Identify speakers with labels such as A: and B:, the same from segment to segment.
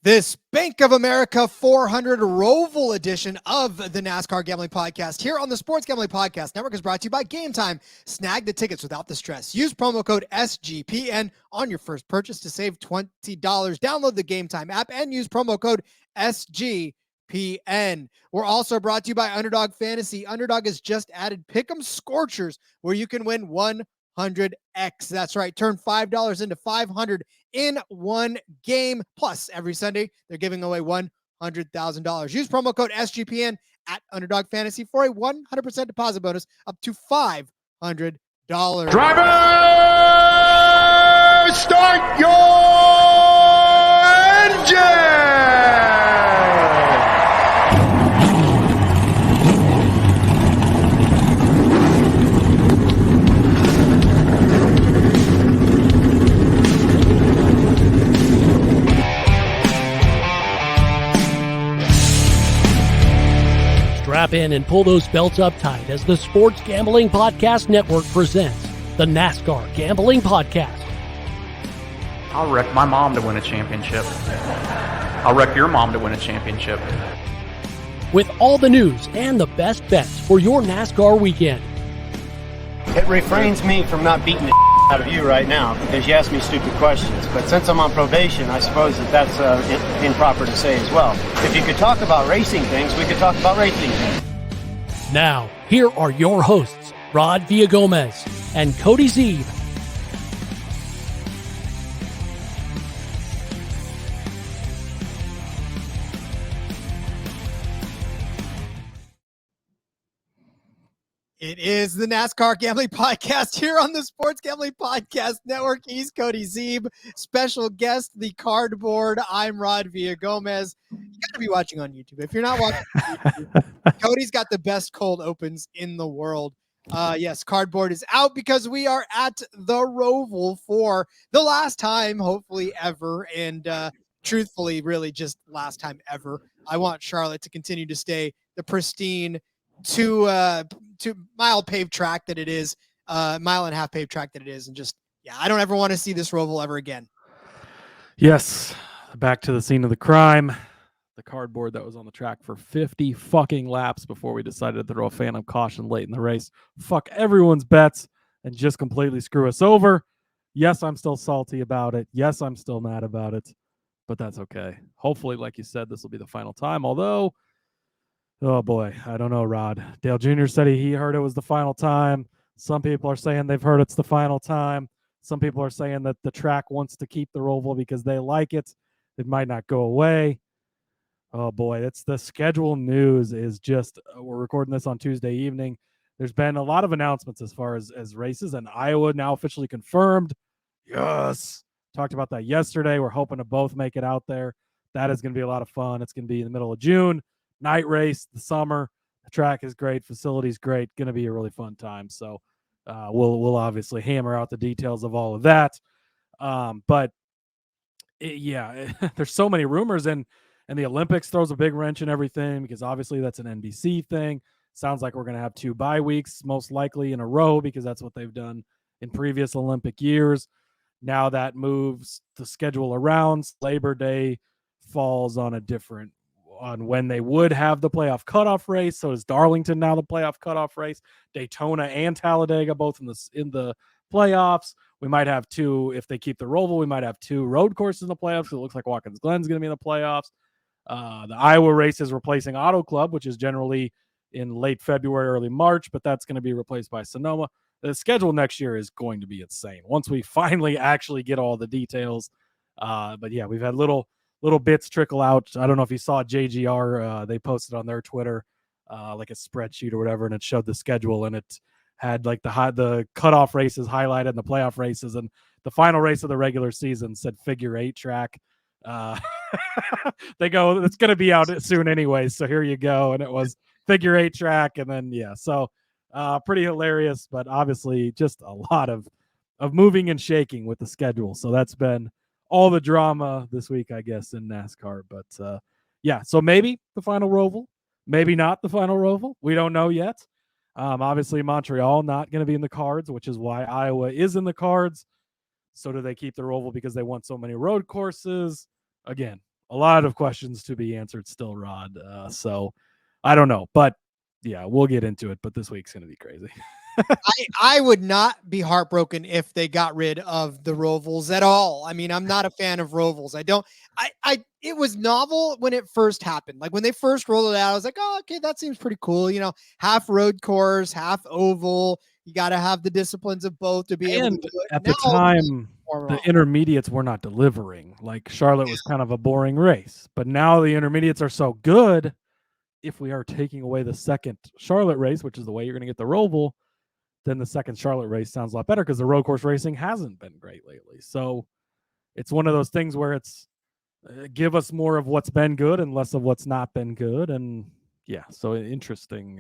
A: This Bank of America 400 ROVAL edition of the NASCAR Gambling Podcast here on the Sports Gambling Podcast Network is brought to you by Gametime. Snag the tickets without the stress. Use promo code SGPN on your first purchase to save $20. Download the Gametime app and use promo code SGPN. We're also brought to you by Underdog Fantasy. Underdog has just added Pick'em Scorchers where you can win 100x. That's right. Turn $5 into 500 in one game. Plus, every Sunday, they're giving away $100,000. Use promo code SGPN at Underdog Fantasy for a 100% deposit bonus up to $500.
B: Driver, start your engine!
C: Strap in and pull those belts up tight as the Sports Gambling Podcast Network presents the NASCAR Gambling Podcast.
D: I'll wreck my mom to win a championship. I'll wreck your mom to win a championship.
C: With all the news and the best bets for your NASCAR weekend.
E: It refrains me from not beating the out of you right now because you ask me stupid questions. But since I'm on probation, I suppose that's improper to say as well. If you could talk about racing things, we could talk about racing things.
C: Now, here are your hosts, Rod Villagomez and Cody Zeeb.
A: It is the NASCAR Gambling Podcast here on the Sports Gambling Podcast Network. He's Cody Zeeb. Special guest, the Cardboard. I'm Rod Villagomez. You got to be watching on YouTube. If you're not watching on YouTube, Cody's got the best cold opens in the world. Yes, Cardboard is out because we are at the ROVAL for the last time, hopefully ever, and truthfully, really just last time ever. I want Charlotte to continue to stay the pristine two mile paved track that it is, mile and a half paved track that it is. And just, yeah, I don't ever want to see this ROVAL ever again.
F: Yes. Back to the scene of the crime. The cardboard that was on the track for 50 fucking laps before we decided to throw a phantom caution late in the race. Fuck everyone's bets and just completely screw us over. Yes, I'm still salty about it. Yes, I'm still mad about it, but that's okay. Hopefully, like you said, this will be the final time. Although, oh boy, I don't know, Rod. Dale Jr. said he heard it was the final time. Some people are saying they've heard it's the final time. Some people are saying that the track wants to keep the ROVAL because they like it. It might not go away. Oh boy, it's the schedule news is just, we're recording this on Tuesday evening. There's been a lot of announcements as far as races, and Iowa now officially confirmed. Yes. Talked about that yesterday. We're hoping to both make it out there. That is going to be a lot of fun. It's going to be in the middle of June. Night race, the summer. The track is great. Facility's great. Going to be a really fun time. So we'll obviously hammer out the details of all of that. But there's so many rumors, and the Olympics throws a big wrench in everything because obviously that's an NBC thing. Sounds like we're going to have 2 bye weeks, most likely in a row, because that's what they've done in previous Olympic years. Now that moves the schedule around. Labor Day falls on when they would have the playoff cutoff race. So is Darlington now the playoff cutoff race? Daytona and Talladega both in the playoffs. We might have 2, if they keep the ROVAL, we might have 2 road courses in the playoffs. It looks like Watkins Glen's going to be in the playoffs. The Iowa race is replacing Auto Club, which is generally in late February, early March, but that's going to be replaced by Sonoma. The schedule next year is going to be insane once we finally actually get all the details. But yeah, we've had little bits trickle out. I don't know if you saw JGR. They posted on their Twitter like a spreadsheet or whatever, and it showed the schedule, and it had like the cutoff races highlighted and the playoff races, and the final race of the regular season said figure 8 track. They go, it's going to be out soon anyways, so here you go. And it was figure 8 track, and then so pretty hilarious, but obviously just a lot of moving and shaking with the schedule. So that's been all the drama this week, I guess, in NASCAR. But so maybe the final ROVAL, maybe not the final ROVAL. We don't know yet. Obviously, Montreal not going to be in the cards, which is why Iowa is in the cards. So do they keep the ROVAL because they want so many road courses? Again, a lot of questions to be answered still, Rod. So I don't know, but yeah, we'll get into it. But this week's going to be crazy.
A: I would not be heartbroken if they got rid of the Rovals at all. I mean, I'm not a fan of Rovals. It was novel when it first happened. Like when they first rolled it out, I was like, oh, okay, that seems pretty cool. You know, half road course, half oval. You got to have the disciplines of both to be able to do it.
F: At the time, the intermediates were not delivering. Like Charlotte was kind of a boring race, but now the intermediates are so good. If we are taking away the second Charlotte race, which is the way you're going to get the Roval, then the second Charlotte race sounds a lot better because the road course racing hasn't been great lately. So it's one of those things where it's give us more of what's been good and less of what's not been good. And yeah, so interesting.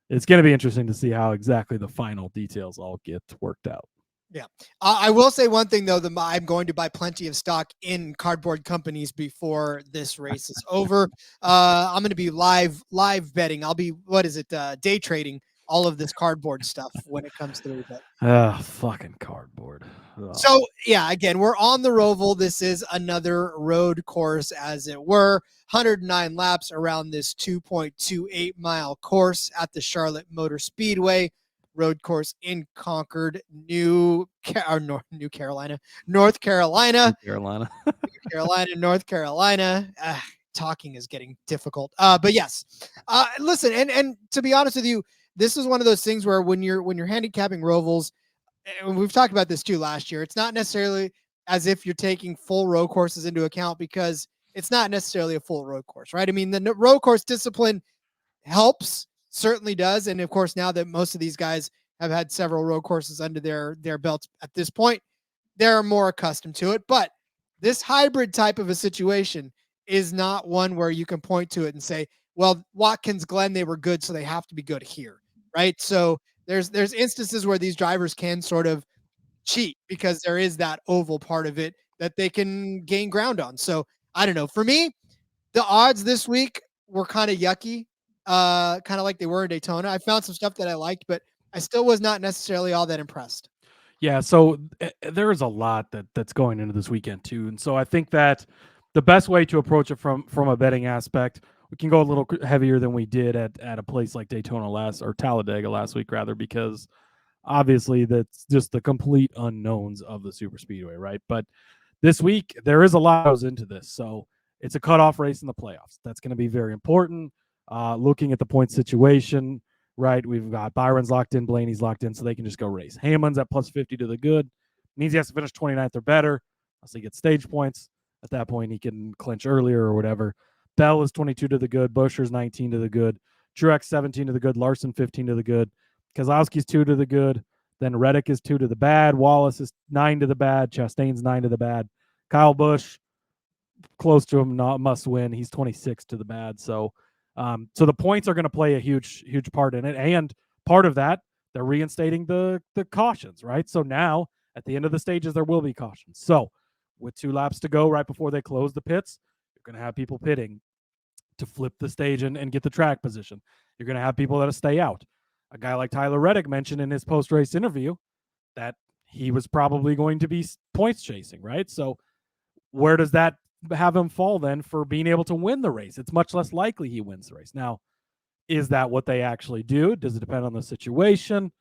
F: It's going to be interesting to see how exactly the final details all get worked out.
A: Yeah. I will say one thing, though, I'm going to buy plenty of stock in cardboard companies before this race is over. I'm going to be live betting. I'll be, day trading all of this cardboard stuff when it comes to the bet.
F: Fucking cardboard. Ugh.
A: So, yeah, again, we're on the Roval. This is another road course, as it were. 109 laps around this 2.28 mile course at the Charlotte Motor Speedway. Road course in Concord, North Carolina. North Carolina. Talking is getting difficult. But yes, listen, and to be honest with you, this is one of those things where when you're handicapping Rovals, and we've talked about this too last year, it's not necessarily as if you're taking full road courses into account because it's not necessarily a full road course, right? I mean, the road course discipline helps. Certainly does. And of course, now that most of these guys have had several road courses under their belts at this point, they're more accustomed to it. But this hybrid type of a situation is not one where you can point to it and say, well, Watkins Glen, they were good, so they have to be good here. Right. So there's instances where these drivers can sort of cheat because there is that oval part of it that they can gain ground on. So I don't know. For me, the odds this week were kind of yucky. Kind of like they were in Daytona. I found some stuff that I liked, but I still was not necessarily all that impressed.
F: Yeah, so there is a lot that's going into this weekend too, and so I think that the best way to approach it from a betting aspect, we can go a little heavier than we did at a place like Daytona Talladega last week, rather, because obviously that's just the complete unknowns of the super speedway, right? But this week there is a lot that goes into this, so it's a cutoff race in the playoffs. That's going to be very important. Looking at the point situation, right? We've got Byron's locked in, Blaney's locked in, so they can just go race. Hammond's at plus 50 to the good. Means he has to finish 29th or better. So he gets stage points. At that point, he can clinch earlier or whatever. Bell is 22 to the good. Buscher's 19 to the good. Truex 17 to the good. Larson 15 to the good. Keselowski's 2 to the good. Then Reddick is 2 to the bad. Wallace is 9 to the bad. Chastain's 9 to the bad. Kyle Busch, close to him, not must win. He's 26 to the bad. So the points are going to play a huge part in it. And part of that, they're reinstating the cautions, right? So now at the end of the stages, there will be cautions. So with 2 laps to go right before they close the pits, you're going to have people pitting to flip the stage and get the track position. You're going to have people that'll stay out. A guy like Tyler Reddick mentioned in his post-race interview that he was probably going to be points chasing, right? So where does that have him fall then for being able to win the race? It's much less likely he wins the race. Now, is that what they actually do? Does it depend on the situation?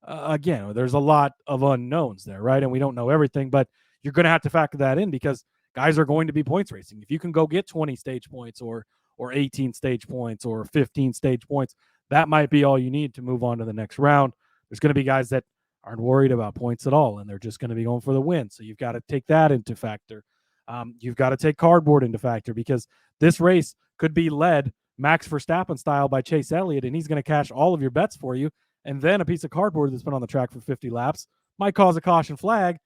F: Again, there's a lot of unknowns there, right? And we don't know everything, but you're going to have to factor that in because guys are going to be points racing. If you can go get 20 stage points or 18 stage points or 15 stage points, that might be all you need to move on to the next round. There's going to be guys that aren't worried about points at all, and they're just going to be going for the win. So you've got to take that into factor. You've got to take cardboard into factor because this race could be led Max Verstappen style by Chase Elliott, and he's going to cash all of your bets for you. And then a piece of cardboard that's been on the track for 50 laps might cause a caution flag,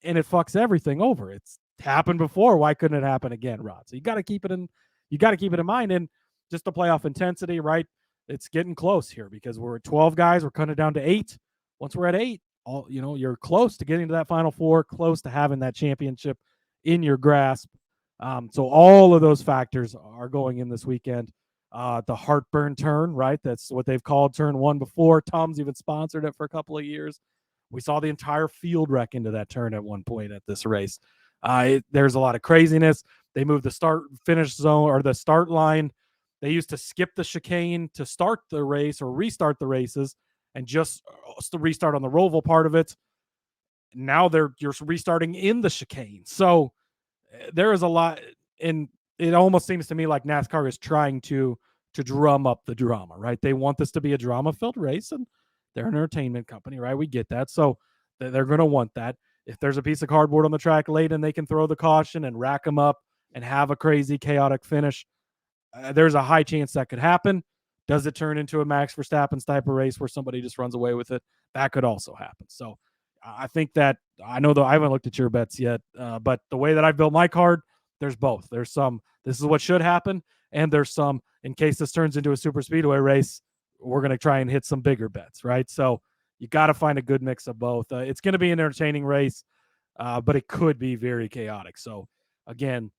F: and it fucks everything over. It's happened before. Why couldn't it happen again, Rod? So you got to keep it in. You got to keep it in mind. And just the playoff intensity, right? It's getting close here because we're at 12 guys. We're cutting it down to 8. Once we're at 8, you're close to getting to that Final Four, close to having that championship in your grasp. So all of those factors are going in this weekend. The heartburn turn, right? That's what they've called turn 1 before. Tom's even sponsored it for a couple of years. We saw the entire field wreck into that turn at one point at this race. There's a lot of craziness. They moved the start finish zone or the start line. They used to skip the chicane to start the race or restart the races and just restart on the roval part of it. Now you're restarting in the chicane. So there is a lot, and it almost seems to me like NASCAR is trying to drum up the drama, right? They want this to be a drama-filled race, and they're an entertainment company, right? We get that. So they're going to want that. If there's a piece of cardboard on the track late and they can throw the caution and rack them up and have a crazy, chaotic finish, there's a high chance that could happen. Does it turn into a Max Verstappen's type of race where somebody just runs away with it? That could also happen. So I think that, I know, though, I haven't looked at your bets yet, but the way that I've built my card, there's both. There's some, this is what should happen, and there's some, in case this turns into a super speedway race, we're going to try and hit some bigger bets, right? So you got to find a good mix of both. It's going to be an entertaining race, but it could be very chaotic. So again,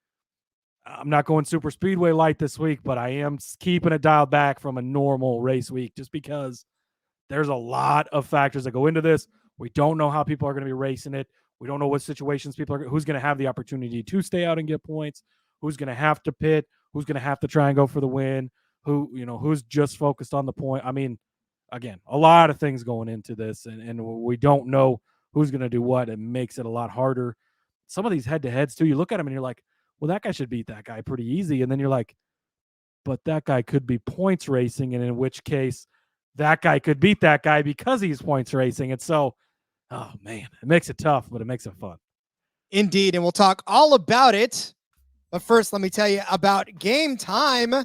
F: I'm not going super speedway light this week, but I am keeping it dialed back from a normal race week just because there's a lot of factors that go into this. We don't know how people are going to be racing it. We don't know what situations who's going to have the opportunity to stay out and get points, who's going to have to pit, who's going to have to try and go for the win, who's just focused on the point. I mean, again, a lot of things going into this, and we don't know who's going to do what. It makes it a lot harder. Some of these head-to-heads, too, you look at them and you're like, well, that guy should beat that guy pretty easy. And then you're like, but that guy could be points racing, and in which case that guy could beat that guy because he's points racing. And so, oh, man, it makes it tough, but it makes it fun.
A: Indeed, and we'll talk all about it. But first, let me tell you about Gametime.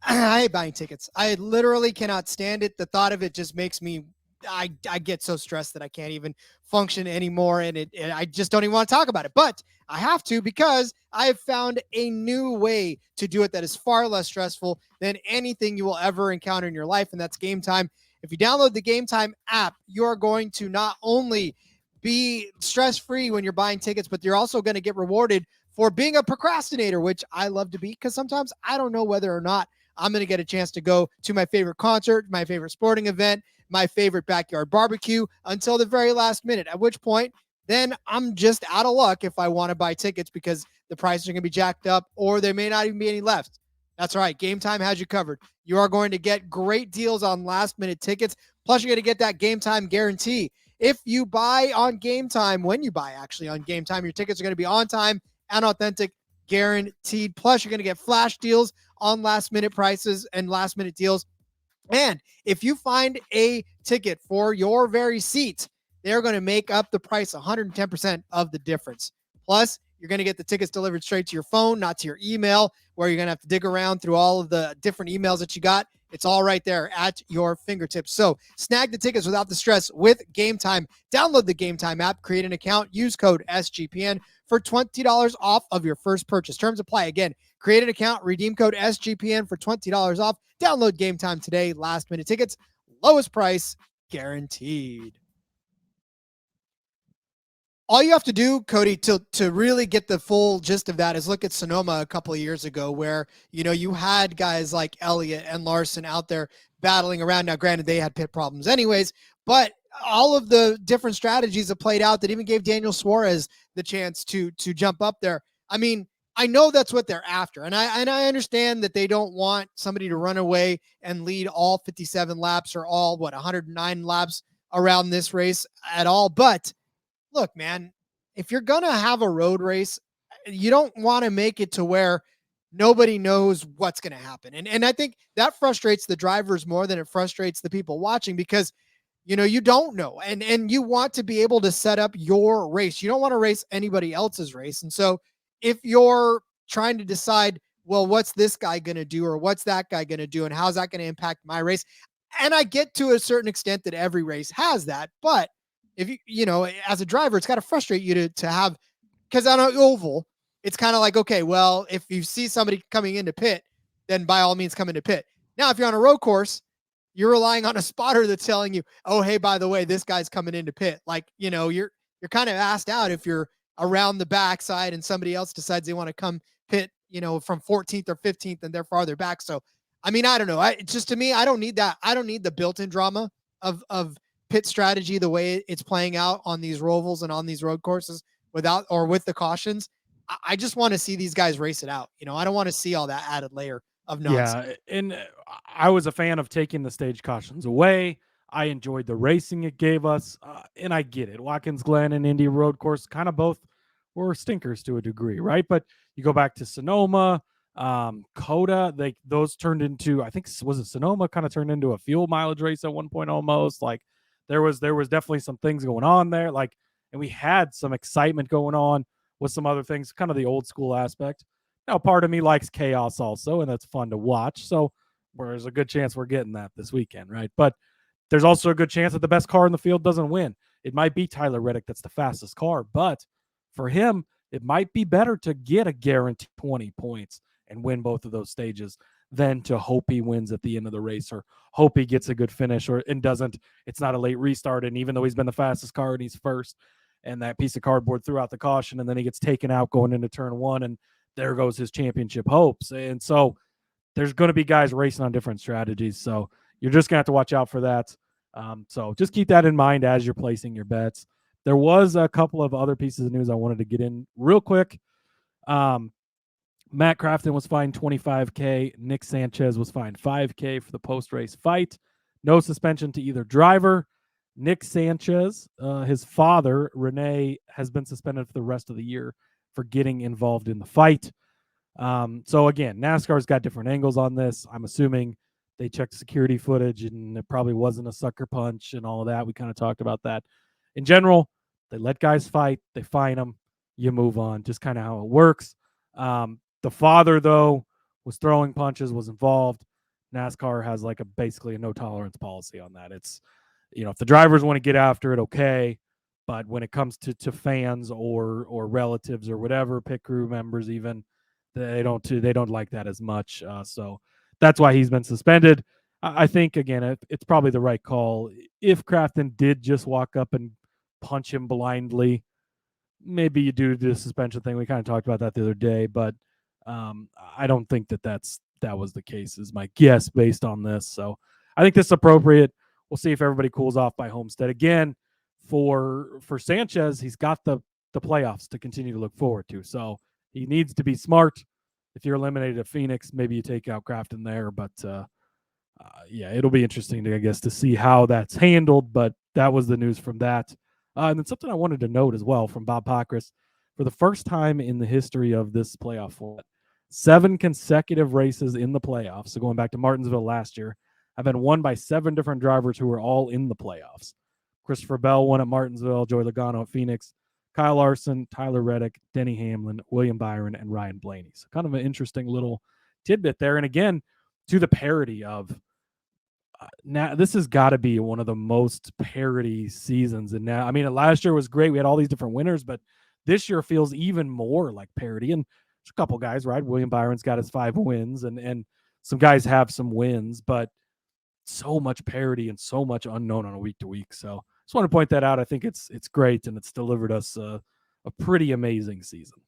A: I hate buying tickets. I literally cannot stand it. The thought of it just makes me, I get so stressed that I can't even function anymore, and I just don't even want to talk about it. But I have to, because I have found a new way to do it that is far less stressful than anything you will ever encounter in your life, and that's Gametime. If you download the Gametime app, you're going to not only be stress-free when you're buying tickets, but you're also going to get rewarded for being a procrastinator, which I love to be, because sometimes I don't know whether or not I'm going to get a chance to go to my favorite concert, my favorite sporting event, my favorite backyard barbecue until the very last minute, at which point then I'm just out of luck if I want to buy tickets because the prices are going to be jacked up or there may not even be any left. That's right. Gametime has you covered. You are going to get great deals on last minute tickets. Plus, you're going to get that Gametime guarantee. If you buy on Gametime, when you buy actually on Gametime, your tickets are going to be on time and authentic, guaranteed. Plus, you're going to get flash deals on last minute prices and last minute deals. And if you find a ticket for your very seat, they're going to make up the price 110% of the difference. Plus, you're going to get the tickets delivered straight to your phone, not to your email, where you're going to have to dig around through all of the different emails that you got. It's all right there at your fingertips. So snag the tickets without the stress with Gametime. Download the Gametime app, create an account, use code SGPN for $20 off of your first purchase. Terms apply. Again, create an account, redeem code SGPN for $20 off. Download Gametime today. Last minute tickets, lowest price guaranteed. All you have to do, Cody, to really get the full gist of that is look at Sonoma a couple of years ago where, you had guys like Elliott and Larson out there battling around. Now, granted, they had pit problems anyways, but all of the different strategies that played out that even gave Daniel Suarez the chance to jump up there. I mean, I know that's what they're after, and I understand that they don't want somebody to run away and lead all 57 laps or all, 109 laps around this race at all, but look, man, if you're going to have a road race, you don't want to make it to where nobody knows what's going to happen. And I think that frustrates the drivers more than it frustrates the people watching because, you don't know. And you want to be able to set up your race. You don't want to race anybody else's race. And so if you're trying to decide, well, what's this guy going to do or what's that guy going to do and how's that going to impact my race? And I get to a certain extent that every race has that, but if as a driver, it's got to frustrate you to have, because on an oval, it's kind of like, okay, well, if you see somebody coming into pit, then by all means come into pit. Now, if you're on a road course, you're relying on a spotter that's telling you, oh, hey, by the way, this guy's coming into pit. Like, you're kind of asked out if you're around the backside and somebody else decides they want to come pit, from 14th or 15th and they're farther back. So, I mean, I don't know. It's just, to me, I don't need that. I don't need the built-in drama of pit strategy the way it's playing out on these rovals and on these road courses with the cautions. I just want to see these guys race it out. I don't want to see all that added layer of nonsense.
F: Yeah, and I was a fan of taking the stage cautions away. I enjoyed the racing it gave us, and I get it. Watkins Glen and Indy Road Course kind of both were stinkers to a degree, right? But you go back to Sonoma, Coda, those turned into, I think, was it Sonoma kind of turned into a fuel mileage race at one point almost. Like there was definitely some things going on there, like, and we had some excitement going on with some other things, kind of the old school aspect. Now, part of me likes chaos also, and that's fun to watch. So there's a good chance we're getting that this weekend, right? But there's also a good chance that the best car in the field doesn't win. It might be Tyler Reddick that's the fastest car, but for him, it might be better to get a guaranteed 20 points and win both of those stages than to hope he wins at the end of the race or hope he gets a good finish and doesn't. It's not a late restart, and even though he's been the fastest car and he's first, and that piece of cardboard threw out the caution, and then he gets taken out going into turn one, and there goes his championship hopes. And so there's going to be guys racing on different strategies. So you're just going to have to watch out for that. So just keep that in mind as you're placing your bets. There was a couple of other pieces of news I wanted to get in real quick. Matt Crafton was fined $25K. Nick Sanchez was fined $5K for the post-race fight. No suspension to either driver. Nick Sanchez, his father, Renee, has been suspended for the rest of the year for getting involved in the fight. So again, NASCAR's got different angles on this. I'm assuming they checked security footage and it probably wasn't a sucker punch and all of that. We kind of talked about that. In general, they let guys fight, they fine them, you move on, just kind of how it works. The father, though, was throwing punches, was involved. NASCAR has like basically a no tolerance policy on that. It's, if the drivers want to get after it, okay. But when it comes to fans or relatives or whatever, pit crew members even, they don't like that as much. So that's why he's been suspended. I think, again, it's probably the right call. If Crafton did just walk up and punch him blindly, maybe you do the suspension thing. We kind of talked about that the other day, but I don't think that was the case, is my guess based on this. So I think this is appropriate. We'll see if everybody cools off by Homestead. Again, for Sanchez, he's got the playoffs to continue to look forward to. So he needs to be smart. If you're eliminated at Phoenix, maybe you take out Crafton there. But yeah, it'll be interesting to see how that's handled. But that was the news from that. And then something I wanted to note as well from Bob Pockris. For the first time in the history of this playoff format, 7 consecutive races in the playoffs, so going back to Martinsville last year, have been won by 7 different drivers who were all in the playoffs. Christopher Bell won at Martinsville, Joey Logano at Phoenix, Kyle Larson, Tyler Reddick, Denny Hamlin, William Byron, and Ryan Blaney. So kind of an interesting little tidbit there. And again, to the parity of now, this has got to be one of the most parity seasons. And now, I mean, last year was great. We had all these different winners, but this year feels even more like parity. And there's a couple guys, right? William Byron's got his 5 wins, and some guys have some wins, but so much parity and so much unknown on a week to week. So just want to point that out. I think it's great, and it's delivered us a pretty amazing season.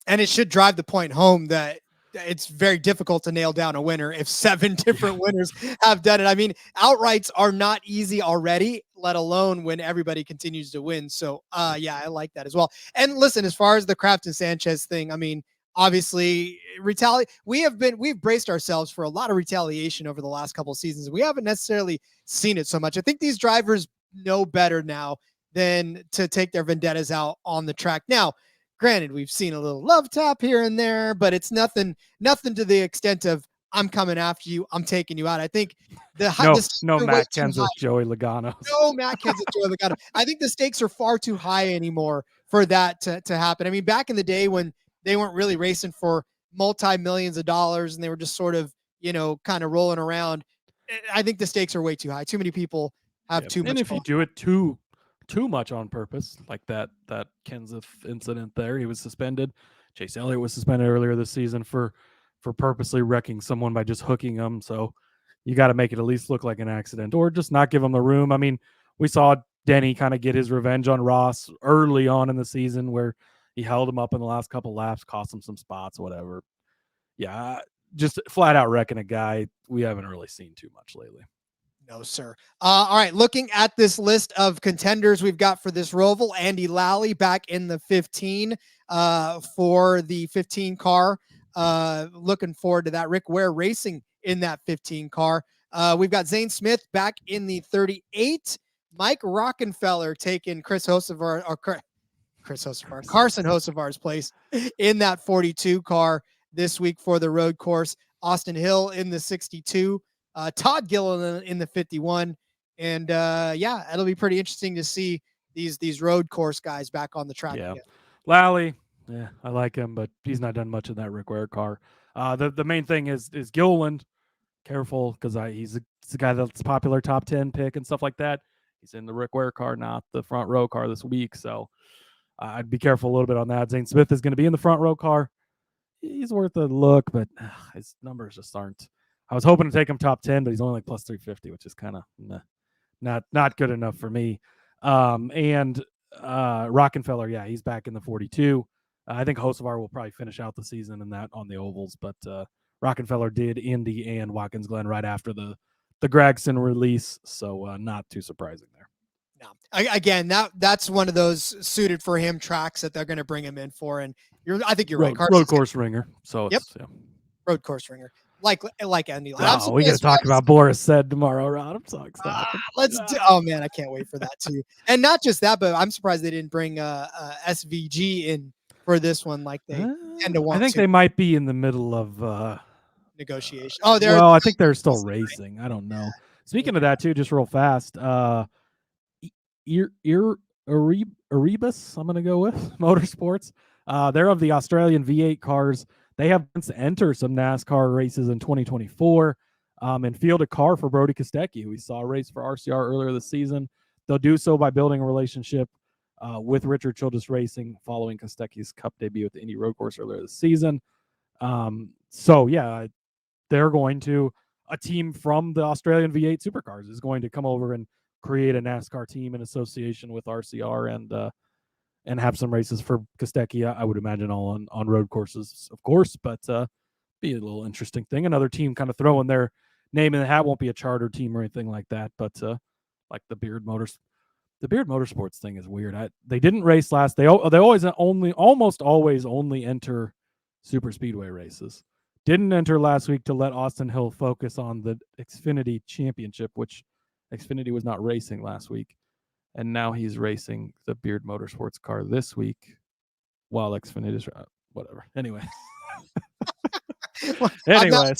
A: And it should drive the point home that it's very difficult to nail down a winner if 7 different winners have done it. I mean, outrights are not easy already, let alone when everybody continues to win. So, yeah, I like that as well. And listen, as far as the Crafton Sanchez thing, I mean, obviously, we've braced ourselves for a lot of retaliation over the last couple of seasons. We haven't necessarily seen it so much. I think these drivers know better now than to take their vendettas out on the track. Now, granted, we've seen a little love tap here and there, but it's nothing to the extent of I'm coming after you, I'm taking you out. I think
F: no Matt Kenseth, Joey Logano.
A: No Matt Kenseth, Joey Logano. I think the stakes are far too high anymore for that to happen. I mean, back in the day when they weren't really racing for multi-millions of dollars and they were just sort of, kind of rolling around, I think the stakes are way too high. Too many people have too much.
F: And if you do it too much on purpose, like that Kenseth incident there, he was suspended. Chase Elliott was suspended earlier this season for purposely wrecking someone by just hooking them. So you got to make it at least look like an accident or just not give him the room. I mean, we saw Denny kind of get his revenge on Ross early on in the season where he held him up in the last couple laps, cost him some spots, whatever. Yeah, just flat out wrecking a guy we haven't really seen too much lately.
A: No, sir. All right, looking at this list of contenders we've got for this Roval, Andy Lally back in the 15 for the 15 car. Looking forward to that. Rick Ware Racing in that 15 car. We've got Zane Smith back in the 38. Mike Rockenfeller taking Carson Hocevar's place in that 42 car this week for the road course. Austin Hill in the 62. Todd Gilliland in the 51. And it'll be pretty interesting to see these road course guys back on the track.
F: Yeah.
A: Again.
F: Lally, yeah, I like him, but he's not done much in that Rick Ware car. The main thing is Gilliland. Careful, because he's the guy that's popular top 10 pick and stuff like that. He's in the Rick Ware car, not the front row car this week. So I'd be careful a little bit on that. Zane Smith is going to be in the front row car. He's worth a look, but his numbers just aren't. I was hoping to take him top 10, but he's only like plus 350, which is kind of not good enough for me. And Rockenfeller, yeah, he's back in the 42. I think Hocevar will probably finish out the season in that on the ovals, but Rockenfeller did Indy and Watkins Glen right after the Gregson release, so not too surprising there.
A: No, again, that's one of those suited for him tracks that they're going to bring him in for, and I think you're right.
F: Road course ringer, so
A: yep,
F: yeah.
A: Road course ringer, like Andy.
F: Oh, we got to talk about Boris Said tomorrow, Rod. I'm so excited.
A: Oh man, I can't wait for that too. And not just that, but I'm surprised they didn't bring SVG in for this one, like they tend to want.
F: I think they might be in the middle of
A: negotiation.
F: I think they're still racing. I don't know. Speaking of that too, just real fast, Erebus, I'm gonna go with Motorsports. They're of the Australian V8 cars. They have plans to enter some NASCAR races in 2024 and field a car for Brody Kostecki, who we saw race for RCR earlier this season. They'll do so by building a relationship with Richard Childress Racing following Kostecki's Cup debut at the Indy Road Course earlier this season. They're going to, a team from the Australian V8 supercars is going to come over and create a NASCAR team in association with RCR and have some races for Kostecki. I would imagine all on road courses, of course, but be a little interesting thing. Another team kind of throwing their name in the hat. Won't be a charter team or anything like that, but like the Beard Motorsports thing is weird. They didn't race last. They almost always only enter super speedway races. Didn't enter last week to let Austin Hill focus on the Xfinity Championship, which Xfinity was not racing last week. And now he's racing the Beard Motorsports car this week while Xfinity is whatever. Anyway.
A: I'm not a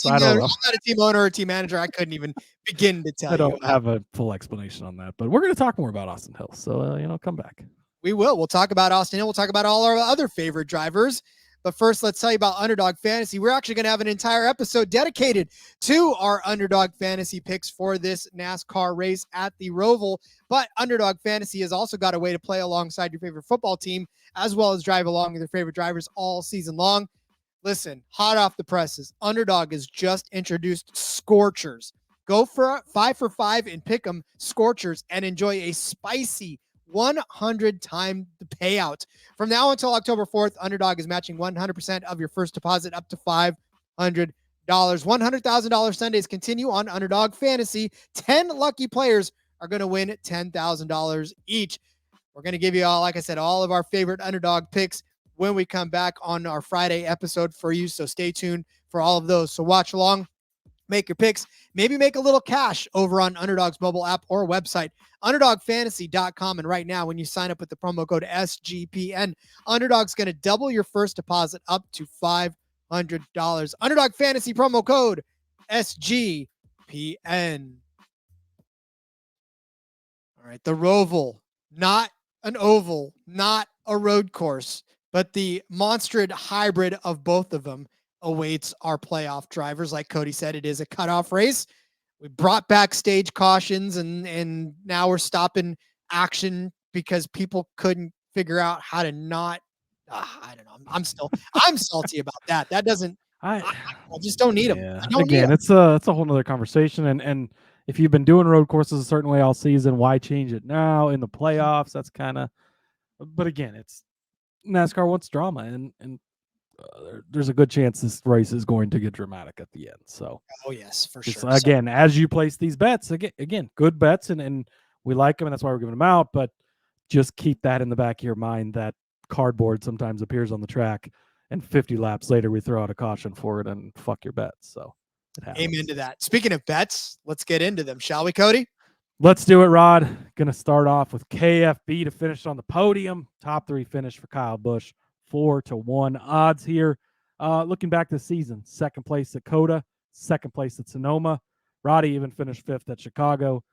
A: team owner or team manager. I couldn't even begin to tell you.
F: I don't have a full explanation on that, but we're going to talk more about Austin Hill. So, come back.
A: We will. We'll talk about Austin Hill. We'll talk about all our other favorite drivers. But first, let's tell you about Underdog Fantasy. We're actually going to have an entire episode dedicated to our Underdog Fantasy picks for this NASCAR race at the Roval. But Underdog Fantasy has also got a way to play alongside your favorite football team, as well as drive along with your favorite drivers all season long. Listen, hot off the presses, Underdog has just introduced Scorchers. Go for 5 for 5 and pick them Scorchers and enjoy a spicy 100 time the payout. From now until October 4th, Underdog is matching 100% of your first deposit up to $500. $100,000 Sundays continue on Underdog Fantasy. 10 lucky players are going to win $10,000 each. We're going to give you all, like I said, all of our favorite Underdog picks when we come back on our Friday episode for you. So stay tuned for all of those. So watch along. Make your picks, maybe make a little cash over on Underdog's mobile app or website, underdogfantasy.com. And right now, when you sign up with the promo code SGPN, Underdog's going to double your first deposit up to $500. Underdog Fantasy promo code SGPN. All right, the Roval, not an oval, not a road course, but the monstered hybrid of both of them awaits our playoff drivers. Like Cody said, it is a cutoff race. We brought back stage cautions and now we're stopping action because people couldn't figure out how to not. I don't know. I'm salty about that. That doesn't. I just don't need them.
F: Yeah. It's a whole nother conversation. And if you've been doing road courses a certain way all season, why change it now in the playoffs? That's kind of. But again, it's NASCAR wants drama and there's a good chance this race is going to get dramatic at the end. So,
A: Oh yes, for
F: just
A: sure.
F: again, as you place these bets, again, good bets, and we like them, and that's why we're giving them out. But just keep that in the back of your mind that cardboard sometimes appears on the track, and 50 laps later we throw out a caution for it and fuck your bets. So, it happens.
A: Amen to that. Speaking of bets, let's get into them, shall we, Cody?
F: Let's do it, Rod. Going to start off with KFB to finish on the podium. Top 3 finish for Kyle Busch. 4-1 odds here. Looking back this season, second place at Coda, second place at Sonoma. Roddy even finished 5th at Chicago.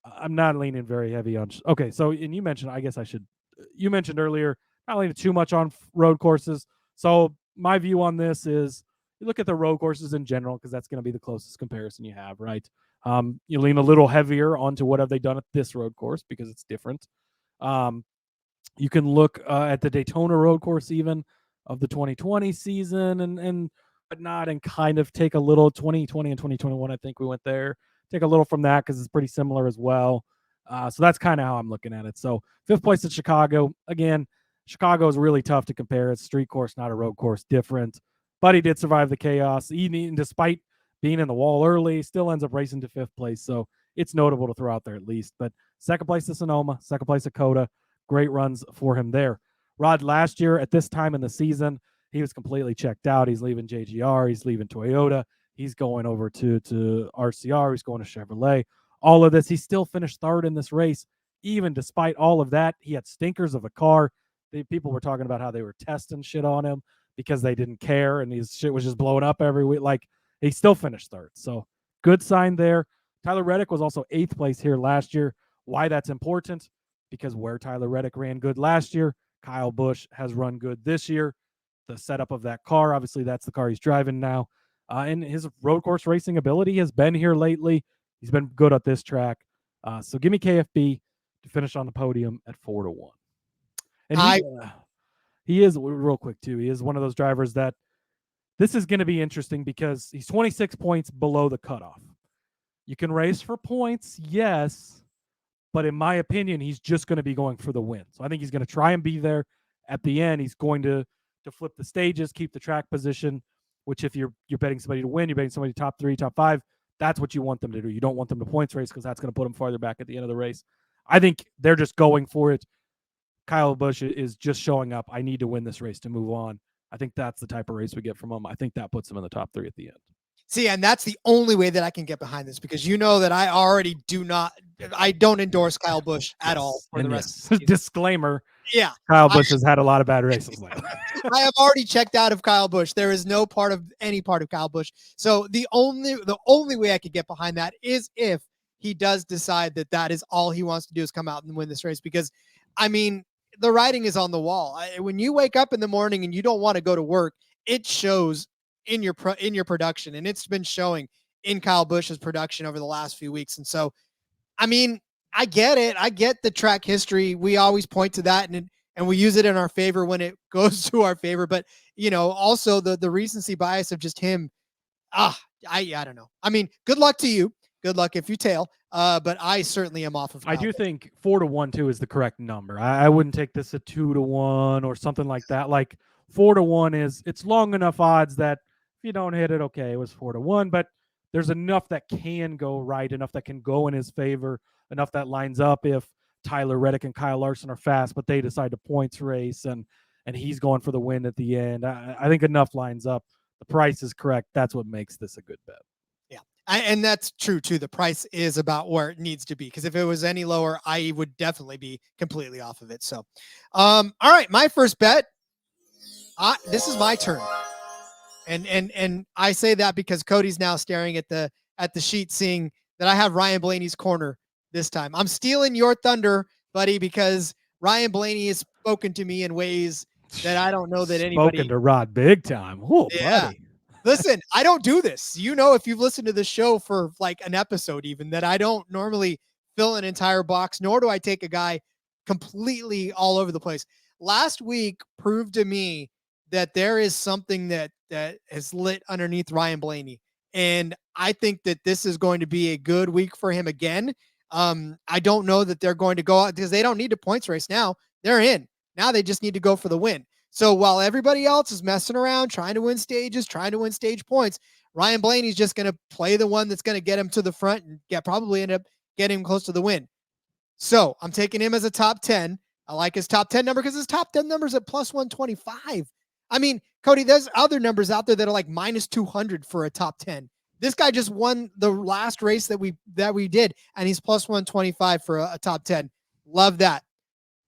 F: I'm not leaning very heavy on. Okay, so and you mentioned, I guess I should. You mentioned earlier, not leaning too much on road courses. So my view on this is, you look at the road courses in general because that's going to be the closest comparison you have, right? You lean a little heavier onto what have they done at this road course because it's different. You can look at the Daytona road course even of the 2020 season and whatnot, and kind of take a little 2020 and 2021. I think we went there. Take a little from that because it's pretty similar as well. So that's kind of how I'm looking at it. So 5th place at Chicago. Again, Chicago is really tough to compare. It's a street course, not a road course, different. But he did survive the chaos. Even despite being in the wall early, still ends up racing to 5th place. So it's notable to throw out there at least. But 2nd place at Sonoma, 2nd place at Coda. Great runs for him there. Rod, last year at this time in the season, he was completely checked out. He's leaving JGR. He's leaving Toyota. He's going over to RCR. He's going to Chevrolet. All of this, he still finished 3rd in this race. Even despite all of that, he had stinkers of a car. People were talking about how they were testing shit on him because they didn't care, and his shit was just blowing up every week. Like, he still finished 3rd. So good sign there. Tyler Reddick was also 8th place here last year. Why that's important? Because where Tyler Reddick ran good last year, Kyle Busch has run good this year. The setup of that car, obviously that's the car he's driving now. And his road course racing ability has been here lately. He's been good at this track. So give me KFB to finish on the podium at 4-1. And he is, real quick too, he is one of those drivers that this is going to be interesting because he's 26 points below the cutoff. You can race for points, yes, but in my opinion, he's just going to be going for the win. So I think he's going to try and be there at the end. He's going to flip the stages, keep the track position, which if you're betting somebody to win, you're betting somebody top 3, top 5, that's what you want them to do. You don't want them to points race because that's going to put them farther back at the end of the race. I think they're just going for it. Kyle Busch is just showing up. I need to win this race to move on. I think that's the type of race we get from him. I think that puts him in the top 3 at the end.
A: See, and that's the only way that I can get behind this because you know that I don't endorse Kyle Busch at all for the rest of the season.
F: Disclaimer.
A: Yeah.
F: Kyle Busch has had a lot of bad races lately.
A: I have already checked out of Kyle Busch. There is no part of any part of Kyle Busch. So the only way I could get behind that is if he does decide that is all he wants to do is come out and win this race because, I mean, the writing is on the wall. When you wake up in the morning and you don't want to go to work, it shows in your production, and it's been showing in Kyle Busch's production over the last few weeks. And so, I mean, I get it. I get the track history. We always point to that and we use it in our favor when it goes to our favor. But, you know, also the recency bias of just him. I don't know. I mean, good luck to you. Good luck if you tail. But I certainly am off of Kyle
F: I do
A: Busch.
F: think 4-1 too is the correct number. I wouldn't take this at 2-1 or something like that. Like 4-1 it's long enough odds that if you don't hit it, okay, it was 4-1, but there's enough that can go right, enough that can go in his favor, enough that lines up if Tyler Reddick and Kyle Larson are fast, but they decide to points race and he's going for the win at the end. I think enough lines up. The price is correct. That's what makes this a good bet.
A: Yeah. And that's true too. The price is about where it needs to be. Because if it was any lower, I would definitely be completely off of it. So, all right, my first bet. This is my turn. And I say that because Cody's now staring at the sheet, seeing that I have Ryan Blaney's corner this time. I'm stealing your thunder, buddy, because Ryan Blaney has spoken to me in ways that I don't know that anybody.
F: Spoken to Rod big time. Oh,
A: yeah.
F: buddy.
A: Listen, I don't do this. You know, if you've listened to the show for like an episode, even that I don't normally fill an entire box, nor do I take a guy completely all over the place. Last week proved to me that there is something that has lit underneath Ryan Blaney. And I think that this is going to be a good week for him again. I don't know that they're going to go out because they don't need a points race now. They're in. Now they just need to go for the win. So while everybody else is messing around, trying to win stages, trying to win stage points, Ryan Blaney's just going to play the one that's going to get him to the front and probably end up getting him close to the win. So I'm taking him as a top 10. I like his top 10 number because his top 10 number is at plus 125. I mean, Cody, there's other numbers out there that are like minus 200 for a top 10. This guy just won the last race that we did, and he's plus 125 for a top 10. Love that.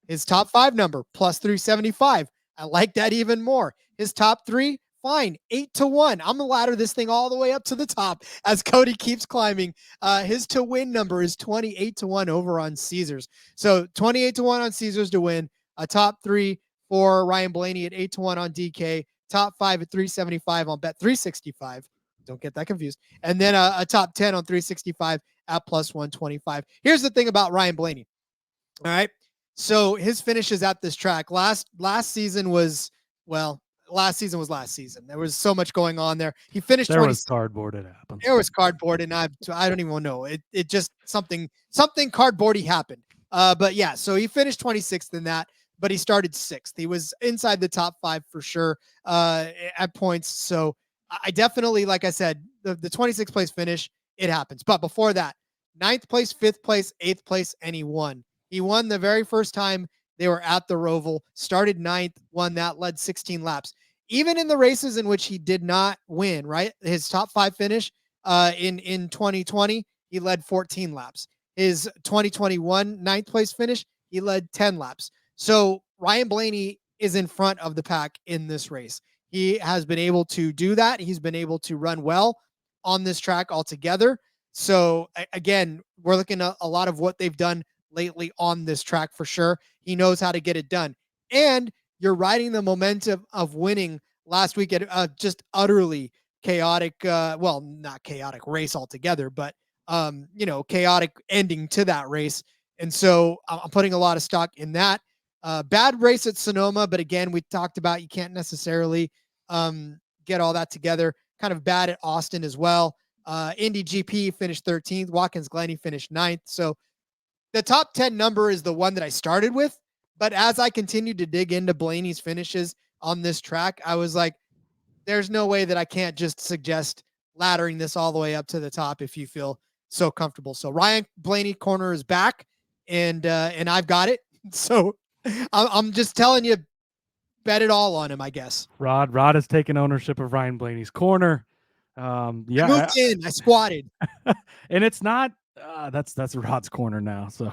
A: His top 5 number, plus 375. I like that even more. His top 3, fine, 8-1. I'm gonna ladder this thing all the way up to the top as Cody keeps climbing. His to win number is 28-1 over on Caesars. So 28-1 on Caesars to win. A top 3 for Ryan Blaney at 8-1 on DK. Top 5 at 375 on Bet 365. Don't get that confused. And then a top 10 on 365 at plus 125. Here's the thing about Ryan Blaney. All right. So his finishes at this track last season was last season. There was so much going on there. He finished.
F: There was cardboard. It happened.
A: There was cardboard, and I don't even know. It just something cardboardy happened. But yeah, so he finished 26th in that, but he started 6th. He was inside the top 5 for sure at points. So I definitely, like I said, the 26th place finish, it happens. But before that, 9th place, 5th place, 8th place, and he won. He won the very first time they were at the Roval, started 9th, won that, led 16 laps. Even in the races in which he did not win, right? His top 5 finish in 2020, he led 14 laps. His 2021 9th place finish, he led 10 laps. So Ryan Blaney is in front of the pack in this race. He has been able to do that. He's been able to run well on this track altogether. So again, we're looking at a lot of what they've done lately on this track for sure. He knows how to get it done. And you're riding the momentum of winning last week at just utterly chaotic, not chaotic race altogether, but chaotic ending to that race. And so I'm putting a lot of stock in that. Bad race at Sonoma, but again, we talked about you can't necessarily get all that together. Kind of bad at Austin as well. Indy GP finished 13th. Watkins Glen finished 9th. So the top 10 number is the one that I started with. But as I continued to dig into Blaney's finishes on this track, I was like, there's no way that I can't just suggest laddering this all the way up to the top if you feel so comfortable. So Ryan Blaney corner is back, and I've got it. So I'm just telling you, bet it all on him, I guess.
F: Rod has taken ownership of Ryan Blaney's corner.
A: I moved in, I squatted.
F: And it's not, that's Rod's corner now. So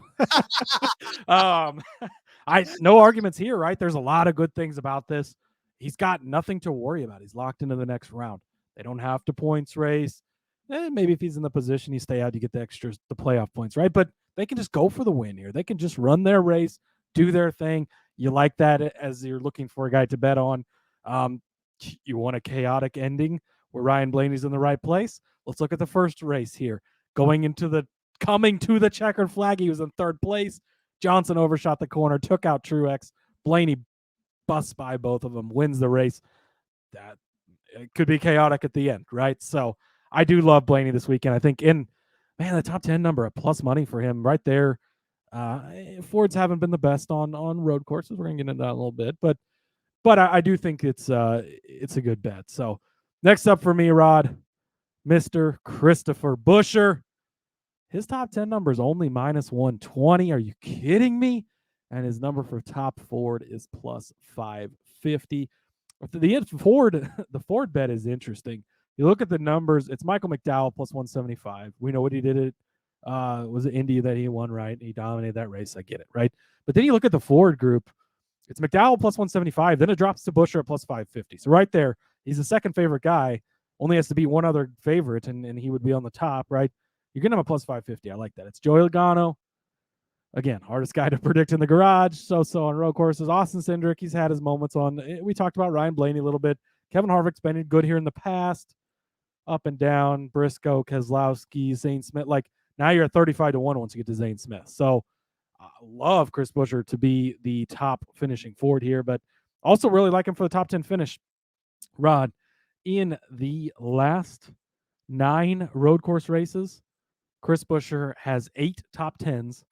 F: no arguments here, right? There's a lot of good things about this. He's got nothing to worry about. He's locked into the next round. They don't have to points race. Maybe if he's in the position, you stay out, you get the extras, the playoff points, right? But they can just go for the win here. They can just run their race, do their thing. You like that as you're looking for a guy to bet on. You want a chaotic ending where Ryan Blaney's in the right place. Let's look at the first race here. Coming to the checkered flag, he was in 3rd place. Johnson overshot the corner, took out Truex. Blaney busts by both of them, wins the race. That it could be chaotic at the end, right? So I do love Blaney this weekend. I think the top 10 number, a plus money for him right there. Fords haven't been the best on road courses. We're going to get into that a little bit, but I do think it's a good bet. So next up for me, Rod, Mr. Christopher Buescher. His top 10 number is only minus 120. Are you kidding me? And his number for top Ford is plus 550. The Ford bet is interesting. You look at the numbers. It's Michael McDowell plus 175. We know what he did it. Was it Indy that he won, right? He dominated that race. I get it, right? But then you look at the Ford group. It's McDowell plus 175. Then it drops to Buescher at plus 550. So right there, he's the second favorite guy. Only has to beat one other favorite, and he would be on the top, right? You're getting him a plus 550. I like that. It's Joey Logano. Again, hardest guy to predict in the garage. So on road courses. Austin Cindric, he's had his moments on. We talked about Ryan Blaney a little bit. Kevin Harvick's been good here in the past. Up and down. Briscoe, Keselowski, Zane Smith. Like, now you're at 35-1 once you get to Zane Smith. So I love Chris Buescher to be the top finishing Ford here, but also really like him for the top 10 finish. Rod, in the last 9 road course races, Chris Buescher has 8 top 10s,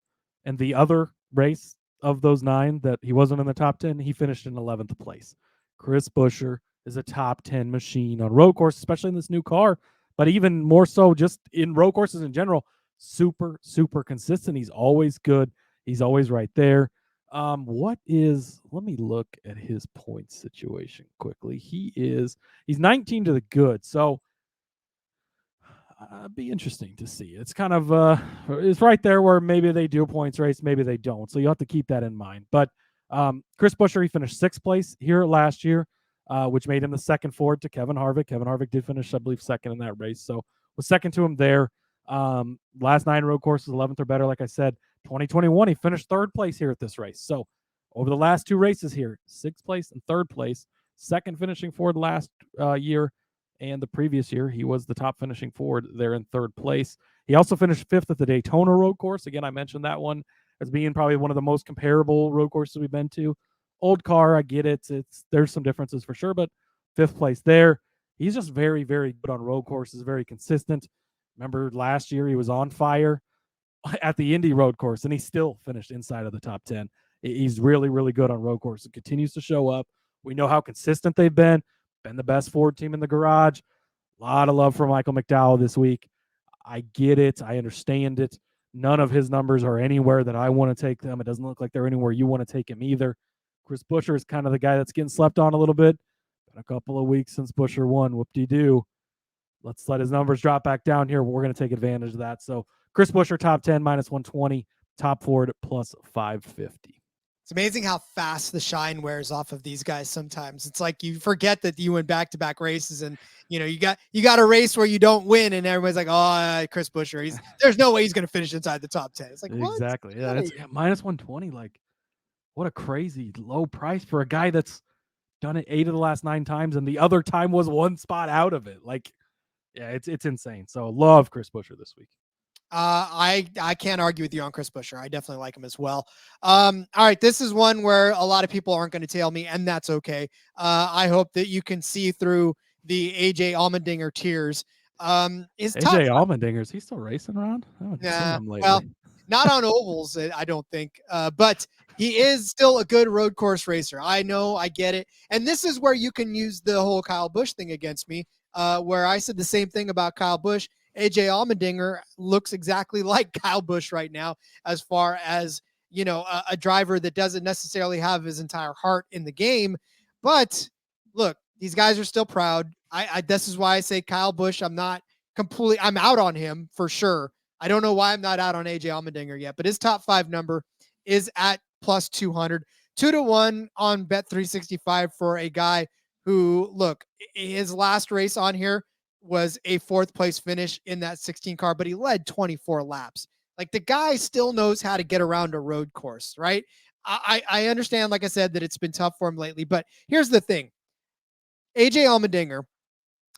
F: and the other race of those 9 that he wasn't in the top 10, he finished in 11th place. Chris Buescher is a top 10 machine on road course, especially in this new car, but even more so just in road courses in general. Super, super consistent. He's always good. He's always right there. Let me look at his points situation quickly. He's 19 to the good. So be interesting to see. It's kind of it's right there where maybe they do a points race, maybe they don't. So you have to keep that in mind. But Chris Buescher, he finished 6th place here last year, which made him the second forward to Kevin Harvick. Kevin Harvick did finish, I believe, second in that race. So was second to him there. Last 9 road courses, 11th or better. Like I said, 2021, he finished 3rd place here at this race. So over the last 2 races here, 6th place and 3rd place, second finishing Ford last year. And the previous year, he was the top finishing Ford there in 3rd place. He also finished 5th at the Daytona road course. Again, I mentioned that one as being probably one of the most comparable road courses we've been to. Old car, I get it. There's some differences for sure, but 5th place there. He's just very, very good on road courses, very consistent. Remember last year he was on fire at the Indy road course, and he still finished inside of the top 10. He's really, really good on road courses. Continues to show up. We know how consistent they've been the best Ford team in the garage. A lot of love for Michael McDowell this week. I get it. I understand it. None of his numbers are anywhere that I want to take them. It doesn't look like they're anywhere you want to take him either. Chris Buescher is kind of the guy that's getting slept on a little bit. Been a couple of weeks since Buescher won. Whoop-de-doo. Let's let his numbers drop back down here. We're going to take advantage of that. So Chris Buescher, top 10, minus 120. Top Ford, plus 550.
A: It's amazing how fast the shine wears off of these guys sometimes. It's like you forget that you went back-to-back races, and you got a race where you don't win, and everybody's like, oh, Chris Buescher, there's no way he's going to finish inside the top 10. It's like, what?
F: Exactly. Yeah, that's minus 120. Like, what a crazy low price for a guy that's done it 8 of the last 9 times, and the other time was 1 spot out of it. Like, yeah, it's insane. So love Chris Buescher this week.
A: I can't argue with you on Chris Buescher. I definitely like him as well. All right, this is one where a lot of people aren't going to tail me, and that's okay. I hope that you can see through the AJ Allmendinger tears.
F: AJ Allmendinger, is he still racing around? I haven't seen him lately.
A: Well, not on ovals, I don't think. But he is still a good road course racer. I know, I get it. And this is where you can use the whole Kyle Busch thing against me, where I said the same thing about Kyle Busch. AJ Allmendinger looks exactly like Kyle Busch right now, as far as, a driver that doesn't necessarily have his entire heart in the game. But look, these guys are still proud. This is why I say Kyle Busch. I'm out on him for sure. I don't know why I'm not out on AJ Allmendinger yet, but his top 5 number is at plus 200, 2-1 on Bet365 for a guy who, look, his last race on here was a 4th place finish in that 16 car, but he led 24 laps. Like, the guy still knows how to get around a road course, right? I understand, like I said, that it's been tough for him lately, but here's the thing. AJ Allmendinger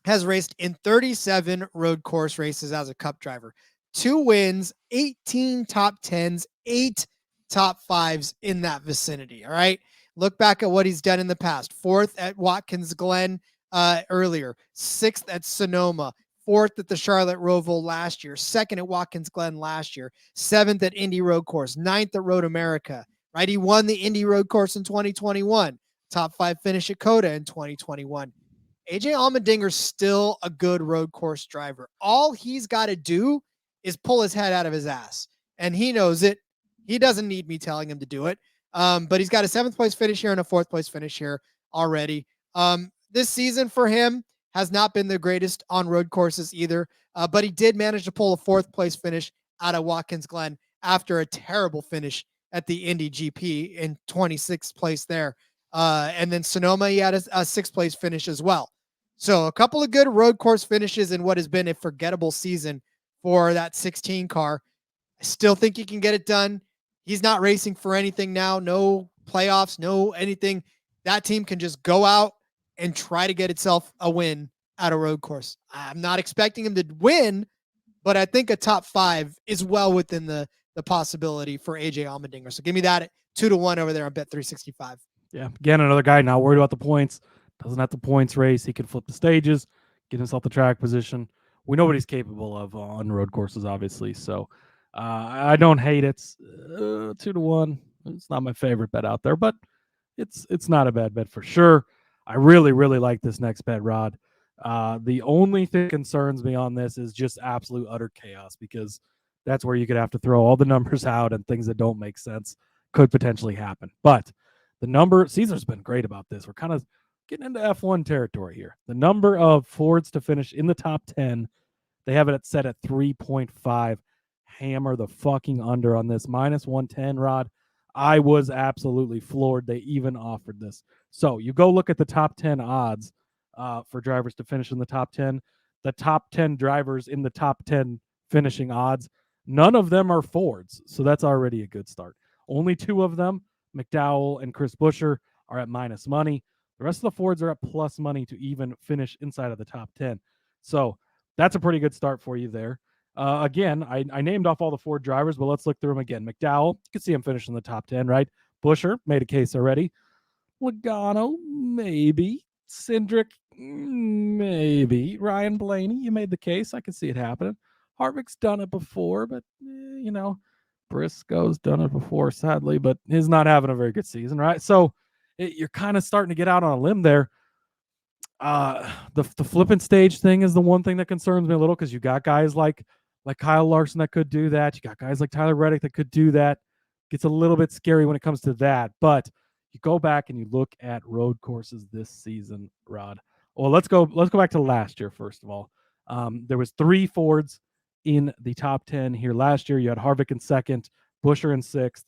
A: has raced in 37 road course races as a Cup driver, 2 wins, 18 top 10s, 8 top 5s in that vicinity. All right. Look back at what he's done in the past. 4th at Watkins Glen earlier, 6th at Sonoma, 4th at the Charlotte Roval last year, 2nd at Watkins Glen last year, 7th at Indy Road Course, 9th at Road America, right? He won the Indy Road Course in 2021, top 5 finish at Coda in 2021. AJ Allmendinger's still a good road course driver. All he's got to do is pull his head out of his ass, and he knows it. He doesn't need me telling him to do it. But he's got a 7th place finish here and a 4th place finish here already. This season for him has not been the greatest on road courses either, but he did manage to pull a 4th place finish out of Watkins Glen after a terrible finish at the Indy GP in 26th place there. And then Sonoma, he had a 6th place finish as well. So a couple of good road course finishes in what has been a forgettable season for that 16 car. I still think he can get it done. He's not racing for anything now. No playoffs, no anything. That team can just go out and try to get itself a win at a road course. I'm not expecting him to win, but I think a top 5 is well within the possibility for AJ Allmendinger. So give me that at 2-1 over there on Bet365.
F: Yeah, again, another guy not worried about the points. Doesn't have the points race. He can flip the stages, get himself the track position. We know what he's capable of on road courses, obviously. So I don't hate it. 2-1. It's not my favorite bet out there, but it's not a bad bet for sure. I really, really like this next bet, Rod. The only thing that concerns me on this is just absolute utter chaos, because that's where you could have to throw all the numbers out and things that don't make sense could potentially happen. But the number, Caesar's been great about this. We're kind of getting into F1 territory here. The number of Fords to finish in the top 10, they have it set at 3.5. Hammer the fucking under on this. Minus 110, Rod. I was absolutely floored they even offered this. So you go look at the top 10 odds for drivers to finish in the top 10. The top 10 drivers in the top 10 finishing odds, none of them are Fords. So that's already a good start. Only 2 of them, McDowell and Chris Buescher, are at minus money. The rest of the Fords are at plus money to even finish inside of the top 10. So that's a pretty good start for you there. Again, I named off all the Ford drivers, but let's look through them again. McDowell, you can see him finish in the top 10, right? Buescher, made a case already. Logano, maybe. Cindric, maybe. Ryan Blaney, you made the case. I can see it happening. Harvick's done it before, but, Briscoe's done it before, sadly, but he's not having a very good season, right? So you're kind of starting to get out on a limb there. The flipping stage thing is the one thing that concerns me a little, because you got guys like Kyle Larson that could do that. You got guys like Tyler Reddick that could do that. Gets a little bit scary when it comes to that. But you go back and you look at road courses this season, Rod. Well, let's go back to last year first of all. There was 3 Fords in the top 10 here last year. You had Harvick in 2nd, Buescher in 6th,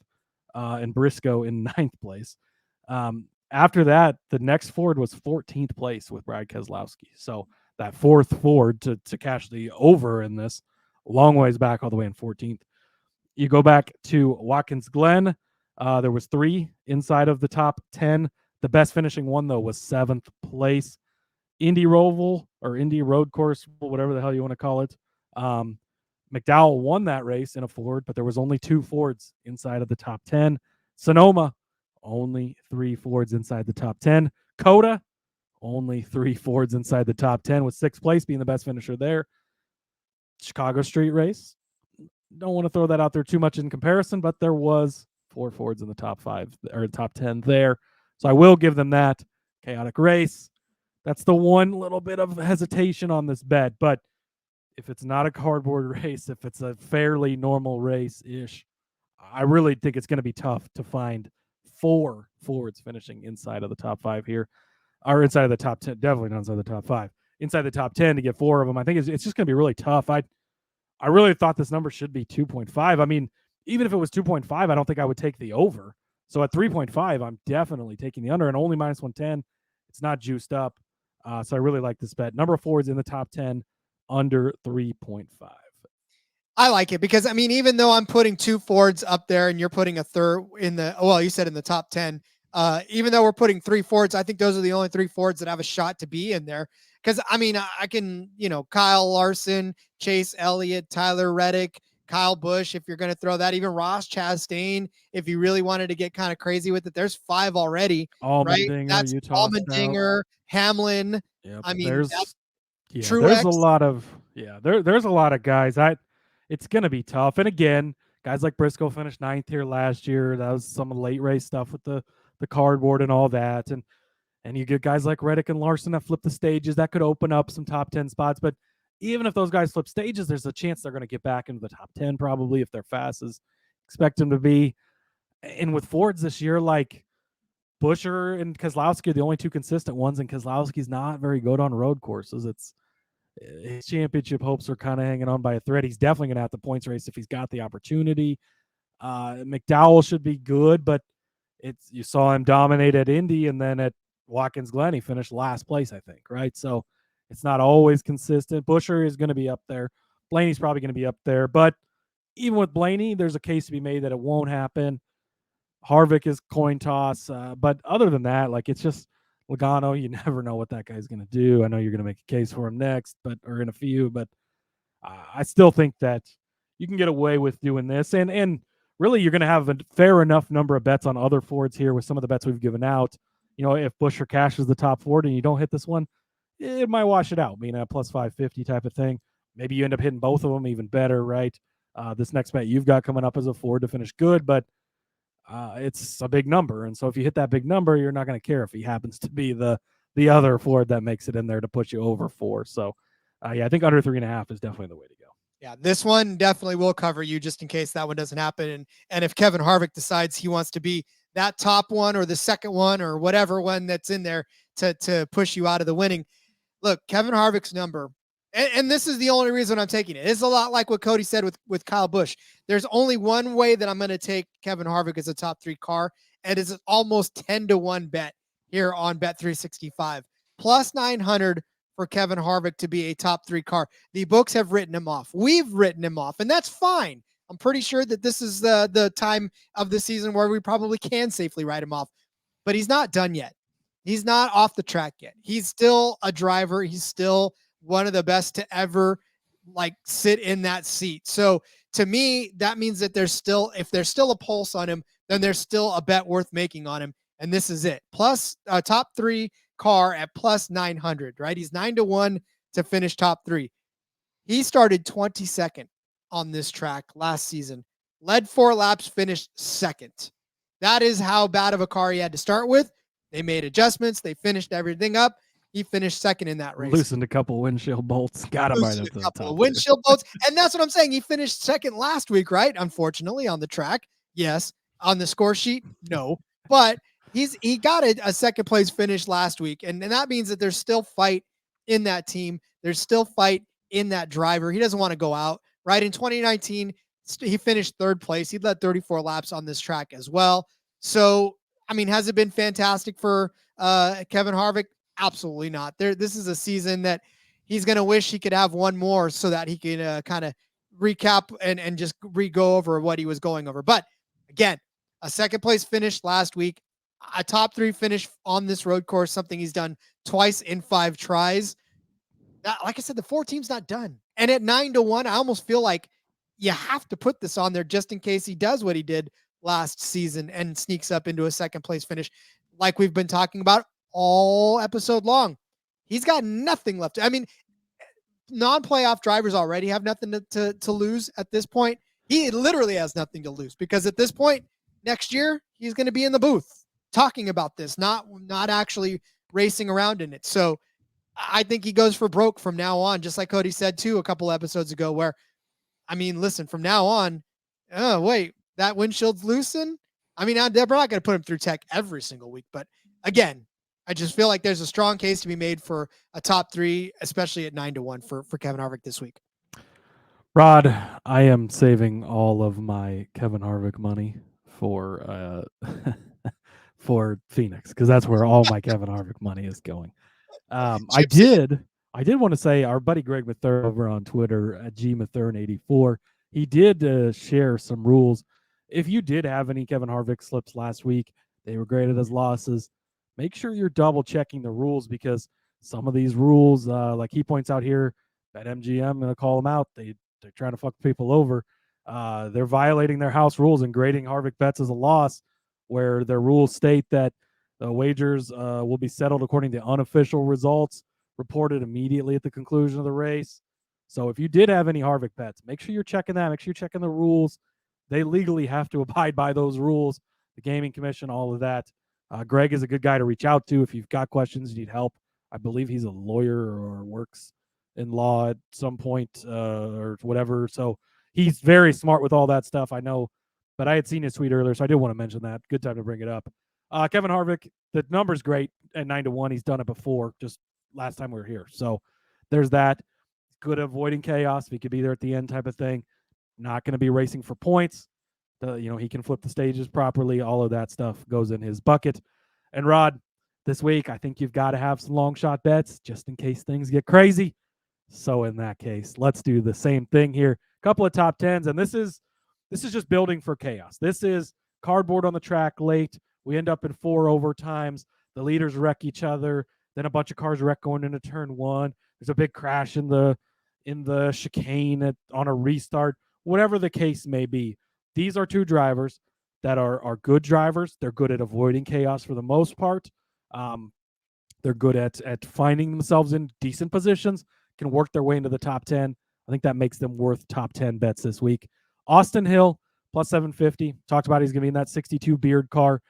F: and Briscoe in 9th place. After that, the next Ford was 14th place with Brad Keselowski. So that 4th Ford to cash the over in this, a long ways back, all the way in 14th. You go back to Watkins Glen. There was 3 inside of the top 10. The best finishing one, though, was 7th place. Indy Roval, or Indy Road Course, whatever the hell you want to call it. McDowell won that race in a Ford, but there was only 2 Fords inside of the top 10. Sonoma, only 3 Fords inside the top 10. Coda, only 3 Fords inside the top 10, with 6th place being the best finisher there. Chicago Street Race, don't want to throw that out there too much in comparison, but there was 4 Fords in the top 5 or top 10 there. So I will give them that. Chaotic Race, that's the one little bit of hesitation on this bet. But if it's not a cardboard race, if it's a fairly normal race-ish, I really think it's going to be tough to find 4 Fords finishing inside of the top 5 here, or inside of the top 10. Definitely not inside the top 5. Inside the top 10 to get 4 of them, I think it's just going to be really tough. I really thought this number should be 2.5. I mean, even if it was 2.5, I don't think I would take the over. So at 3.5, I'm definitely taking the under, and only minus 110. It's not juiced up. So I really like this bet. Number of Fords in the top 10, under 3.5.
A: I like it because, I mean, even though I'm putting 2 Fords up there and you're putting a third in the, well, you said in the top 10, even though we're putting 3 Fords, I think those are the only 3 Fords that have a shot to be in there. Because, I mean, I can, Kyle Larson, Chase Elliott, Tyler Reddick, Kyle Busch, if you're going to throw that, even Ross Chastain, if you really wanted to get kind of crazy with it, there's 5 already, right? That's Allmendinger, Hamlin.
F: Yep.
A: I mean,
F: there's
A: Truex.
F: a lot of, there's a lot of guys. It's going to be tough. And again, guys like Briscoe finished 9th here last year. That was some late race stuff with the cardboard and all that. And you get guys like Reddick and Larson that flip the stages. That could open up some top 10 spots. But even if those guys flip stages, there's a chance they're going to get back into the top 10 probably if they're fast as expect them to be. And with Fords this year, like Buescher and Keselowski are the only 2 consistent ones, and Keselowski's not very good on road courses. His championship hopes are kind of hanging on by a thread. He's definitely going to have the points race if he's got the opportunity. McDowell should be good, but you saw him dominate at Indy, and then at Watkins Glen, he finished last place, I think, right? So it's not always consistent. Buescher is going to be up there. Blaney's probably going to be up there. But even with Blaney, there's a case to be made that it won't happen. Harvick is coin toss. But other than that, like, it's just Logano. You never know what that guy's going to do. I know you're going to make a case for him next, or in a few. But I still think that you can get away with doing this. And really, you're going to have a fair enough number of bets on other Fords here with some of the bets we've given out. If Buescher cashes the top Ford and you don't hit this one, it might wash it out, being a plus 550 type of thing. Maybe you end up hitting both of them even better, right? This next bet you've got coming up as a Ford to finish good, but it's a big number. And so if you hit that big number, you're not going to care if he happens to be the the other Ford that makes it in there to put you over 4. So, I think under 3.5 is definitely the way to go.
A: Yeah, this one definitely will cover you just in case that one doesn't happen. And if Kevin Harvick decides he wants to be that top one or the second one or whatever one that's in there to push you out of the winning, look, Kevin Harvick's number, and this is the only reason I'm taking it. It's a lot like what Cody said with Kyle Busch. There's only one way that I'm going to take Kevin Harvick as a top 3 car, and it's almost 10-1 bet here on Bet365. Plus 900 for Kevin Harvick to be a top 3 car. The books have written him off. We've written him off, and that's fine. I'm pretty sure that this is the time of the season where we probably can safely write him off, but he's not done yet. He's not off the track yet. He's still a driver. He's still one of the best to ever sit in that seat. So to me, that means that if there's still a pulse on him, then there's still a bet worth making on him. And this is it. Plus a top 3 car at plus 900, right? He's 9-1 to finish top 3. He started 22nd on this track last season, led 4 laps, finished 2nd. That is how bad of a car he had to start with. They made adjustments. They finished everything up. He finished 2nd in that race.
F: Loosened a couple windshield bolts. Got him right at the top.
A: Windshield bolts. And that's what I'm saying. He finished 2nd last week, right? Unfortunately, on the track. Yes. On the score sheet, no. But he got a 2nd place finish last week. And that means that there's still fight in that team. There's still fight in that driver. He doesn't want to go out, right? In 2019, he finished 3rd place. He led 34 laps on this track as well. So, I mean, has it been fantastic for Kevin Harvick? Absolutely not. This is a season that he's going to wish he could have one more so that he can kind of recap and just go over what he was going over. But again, a 2nd place finish last week, a top 3 finish on this road course, something he's done twice in 5 tries. Like I said, the 4 team's not done. And at 9-1, I almost feel like you have to put this on there just in case he does what he did last season and sneaks up into a 2nd place finish like we've been talking about all episode long. He's got nothing left. I mean, non-playoff drivers already have nothing to lose at this point. He literally has nothing to lose because at this point next year, he's going to be in the booth talking about this, not actually racing around in it. So I think he goes for broke from now on, just like Cody said too a couple episodes ago, where, I mean, listen, from now on, oh, wait, that windshield's loosened? I mean, they're not going to put him through tech every single week, but again, I just feel like there's a strong case to be made for a top 3, especially at 9-1 for Kevin Harvick this week.
F: Rod, I am saving all of my Kevin Harvick money for for Phoenix because that's where all my Kevin Harvick money is going. I did want to say our buddy Greg Mathern over on Twitter at gmathern84, he did share some rules. If you did have any Kevin Harvick slips last week, they were graded as losses. Make sure you're double checking the rules because some of these rules, like he points out here, at MGM, I'm going to call them out. They're trying to fuck people over. They're violating their house rules and grading Harvick bets as a loss, where their rules state that the wagers will be settled according to unofficial results reported immediately at the conclusion of the race. So if you did have any Harvick bets, make sure you're checking that. Make sure you're checking the rules. They legally have to abide by those rules. The Gaming Commission, all of that. Greg is a good guy to reach out to if you've got questions, you need help. I believe he's a lawyer or works in law at some point or whatever. So he's very smart with all that stuff, I know. But I had seen his tweet earlier, so I did want to mention that. Good time to bring it up. Kevin Harvick, the number's great at 9-1. He's done it before, just last time we were here. So there's that. Good avoiding chaos. If he could be there at the end type of thing. Not going to be racing for points. He can flip the stages properly. All of that stuff goes in his bucket. And Rod, this week, I think you've got to have some long shot bets just in case things get crazy. So in that case, let's do the same thing here. Couple of top 10s, and this is just building for chaos. This is cardboard on the track late. We end up in 4 overtimes. The leaders wreck each other. Then a bunch of cars wreck going into turn 1. There's a big crash in the chicane on a restart. Whatever the case may be, these are 2 drivers that are good drivers. They're good at avoiding chaos for the most part. They're good at finding themselves in decent positions, can work their way into the top 10. I think that makes them worth top 10 bets this week. Austin Hill, plus 750. Talked about he's going to be in that 62 Beard car.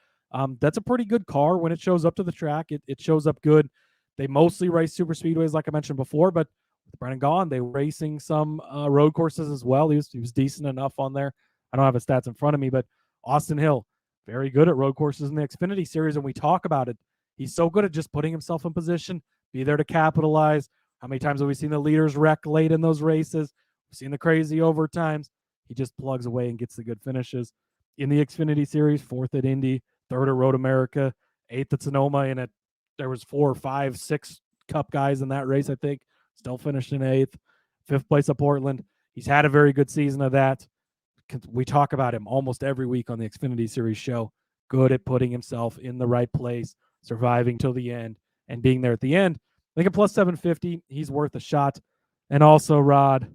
F: That's a pretty good car when it shows up to the track. It shows up good. They mostly race super speedways, like I mentioned before, but with Brennan gone, they were racing some road courses as well. He was decent enough on there. I don't have his stats in front of me, but Austin Hill, very good at road courses in the Xfinity Series, and we talk about it. He's so good at just putting himself in position, be there to capitalize. How many times have we seen the leaders wreck late in those races? We've seen the crazy overtimes. He just plugs away and gets the good finishes. In the Xfinity Series, 4th at Indy, 3rd at Road America, 8th at Sonoma, and there was 4, 5, 6 Cup guys in that race, I think. Still finished in 8th. 5th place at Portland. He's had a very good season of that. We talk about him almost every week on the Xfinity Series show. Good at putting himself in the right place, surviving till the end, and being there at the end. I think at plus 750, he's worth a shot. And also, Rod,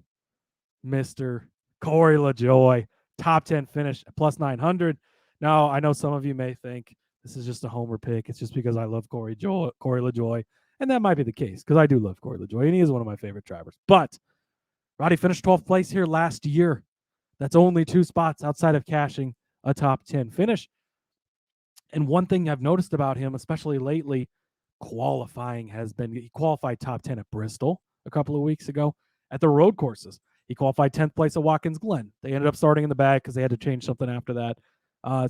F: Mr. Corey LaJoie, top 10 finish at plus 900. Now, I know some of you may think this is just a homer pick. It's just because I love Corey LaJoie. And that might be the case because I do love Corey LaJoie, and he is one of my favorite drivers. But Roddy finished 12th place here last year. That's only 2 spots outside of cashing a top 10 finish. And one thing I've noticed about him, especially lately, qualifying has been, he qualified top 10 at Bristol a couple of weeks ago. At the road courses, he qualified 10th place at Watkins Glen. They ended up starting in the back because they had to change something after that.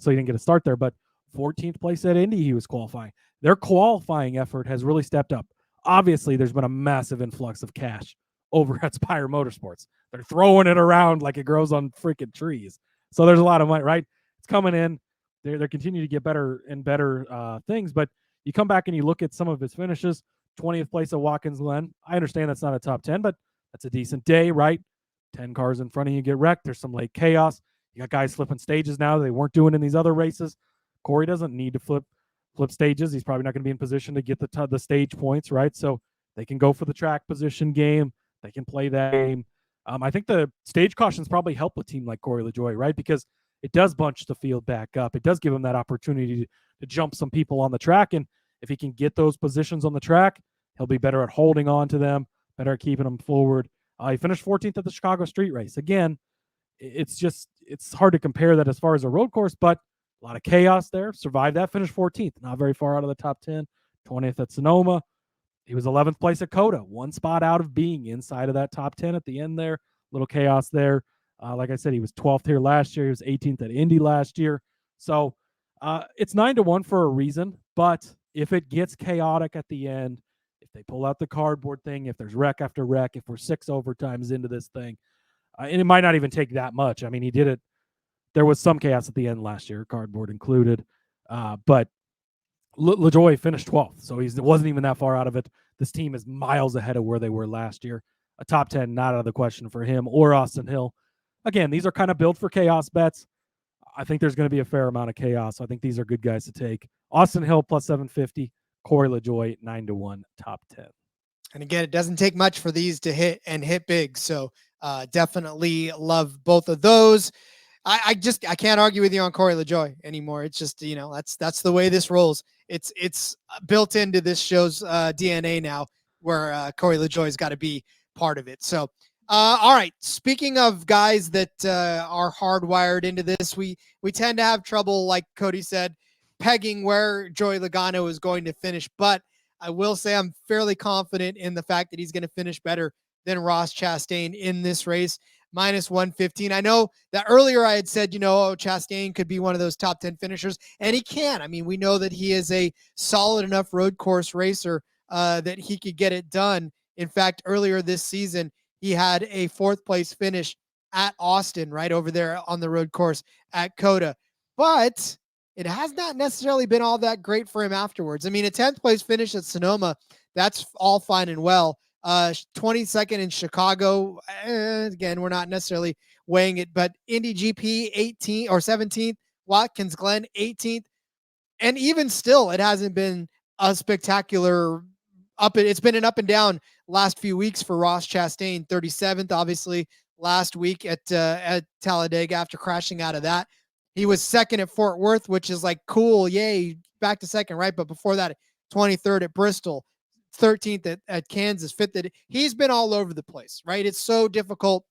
F: So he didn't get a start there. But 14th place at Indy, he was qualifying. Their qualifying effort has really stepped up. Obviously, there's been a massive influx of cash over at Spire Motorsports. They're throwing it around like it grows on freaking trees. So there's a lot of money, right? It's coming in. They're continuing to get better and better things. But you come back and you look at some of his finishes. 20th place at Watkins Glen. I understand that's not a top 10, but that's a decent day, right? 10 cars in front of you get wrecked. There's some late chaos. You got guys flipping stages now that they weren't doing in these other races. Corey doesn't need to flip stages. He's probably not going to be in position to get the stage points, right? So they can go for the track position game. They can play that game. I think the stage cautions probably help a team like Corey LaJoie, right? Because it does bunch the field back up. It does give him that opportunity to jump some people on the track. And if he can get those positions on the track, he'll be better at holding on to them, better at keeping them forward. He finished 14th at the Chicago Street Race. Again, it's hard to compare that as far as a road course, but a lot of chaos there. Survived that, finished 14th, not very far out of the top 10. 20th at Sonoma. He was 11th place at Coda, 1 spot out of being inside of that top 10 at the end there. Little chaos there. Like I said, he was 12th here last year. He was 18th at Indy last year. So it's 9-1 for a reason, but if it gets chaotic at the end, if they pull out the cardboard thing, if there's wreck after wreck, if we're 6 overtimes into this thing, and it might not even take that much. I mean, he did it. There was some chaos at the end last year, cardboard included, but LaJoie finished 12th, so he wasn't even that far out of it. This team is miles ahead of where they were last year. A top 10, not out of the question for him or Austin Hill. Again, these are kind of built for chaos bets. I think there's going to be a fair amount of chaos. I think these are good guys to take. Austin Hill plus 750, Corey LaJoie 9-1, top 10.
A: And again, it doesn't take much for these to hit and hit big. So definitely love both of those. I can't argue with you on Corey LaJoie anymore. It's just, that's the way this rolls. It's built into this show's DNA now, where Corey LaJoie's got to be part of it. So, all right. Speaking of guys that are hardwired into this, we tend to have trouble, like Cody said, pegging where Joey Logano is going to finish. But I will say I'm fairly confident in the fact that he's going to finish better than Ross Chastain in this race. Minus 115. I know that earlier I had said, Chastain could be one of those top 10 finishers, and he can. I mean, we know that he is a solid enough road course racer that he could get it done. In fact, earlier this season, he had a 4th place finish at Austin, right over there on the road course at Coda. But it has not necessarily been all that great for him afterwards. I mean, a 10th place finish at Sonoma, that's all fine and well. 22nd in Chicago. Again, we're not necessarily weighing it, but Indy GP 18th or 17th, Watkins Glen 18th. And even still, it hasn't been a spectacular it's been an up and down last few weeks for Ross Chastain. 37th, obviously, last week at Talladega after crashing out of that. He was 2nd at Fort Worth, which is like cool. Yay, back to 2nd, right? But before that, 23rd at Bristol. 13th at Kansas, 5th. He's been all over the place, right? It's so difficult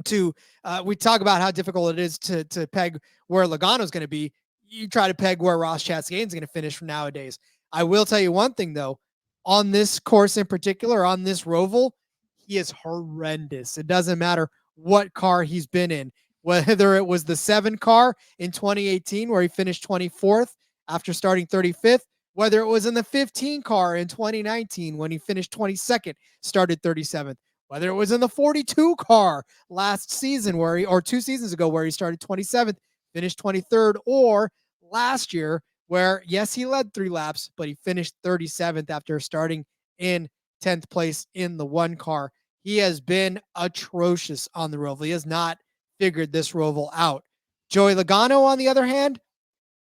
A: to, we talk about how difficult it is to peg where Logano's going to be. You try to peg where Ross Chastain's going to finish from nowadays. I will tell you one thing, though. on this course in particular, on this Roval, he is horrendous. It doesn't matter what car he's been in, whether it was the 7 car in 2018 where he finished 24th after starting 35th, whether it was in the 15 car in 2019 when he finished 22nd, started 37th, whether it was in the 42 car last season or 2 seasons ago where he started 27th, finished 23rd, or last year where, yes, he led 3 laps, but he finished 37th after starting in 10th place in the 1 car. He has been atrocious on the Roval. He has not figured this Roval out. Joey Logano, on the other hand,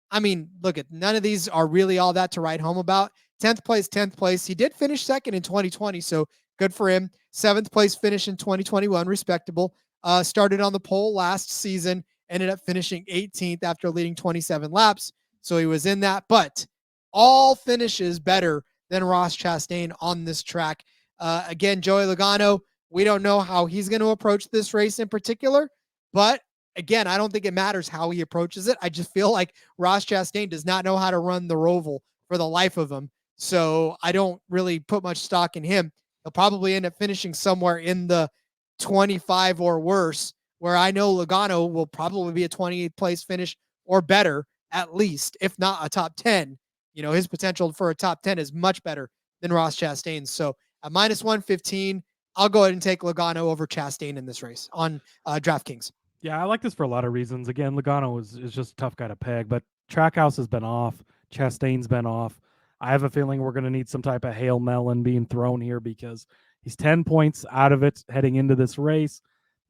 A: I mean, look, at none of these are really all that to write home about. 10th place. He did finish second in 2020, so good for him. 7th place finish in 2021, respectable. Started on the pole last season, ended up finishing 18th after leading 27 laps. So he was in that, but all finishes better than Ross Chastain on this track. Again, Joey Logano, we don't know how he's going to approach this race in particular, but again, I don't think it matters how he approaches it. I just feel like Ross Chastain does not know how to run the Roval for the life of him. So I don't really put much stock in him. He'll probably end up finishing somewhere in the 25 or worse, where I know Logano will probably be a 28th place finish or better, at least, if not a top 10. You know, his potential for a top 10 is much better than Ross Chastain's. So at minus 115, I'll go ahead and take Logano over Chastain in this race on DraftKings.
F: Yeah, I like this for a lot of reasons. Again, Logano is just a tough guy to peg, but Trackhouse has been off. Chastain's been off. I have a feeling we're going to need some type of Hail Melon being thrown here because he's 10 points out of it heading into this race.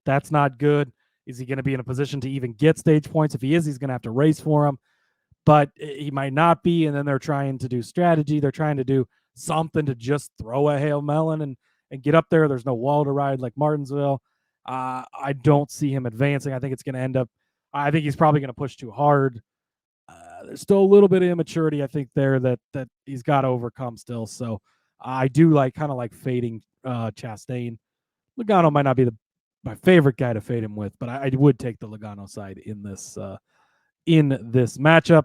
F: That's not good. Is he going to be in a position to even get stage points? If he is, he's going to have to race for them, but he might not be. And then they're trying to do strategy. They're trying to do something to just throw a Hail Melon and get up there. There's no wall to ride like Martinsville. I don't see him advancing. I think it's going to end up, I think he's probably going to push too hard. There's still a little bit of immaturity, I think, there that he's got to overcome still. So I do kind of fading Chastain. Logano might not be my favorite guy to fade him with, but I would take the Logano side in this matchup.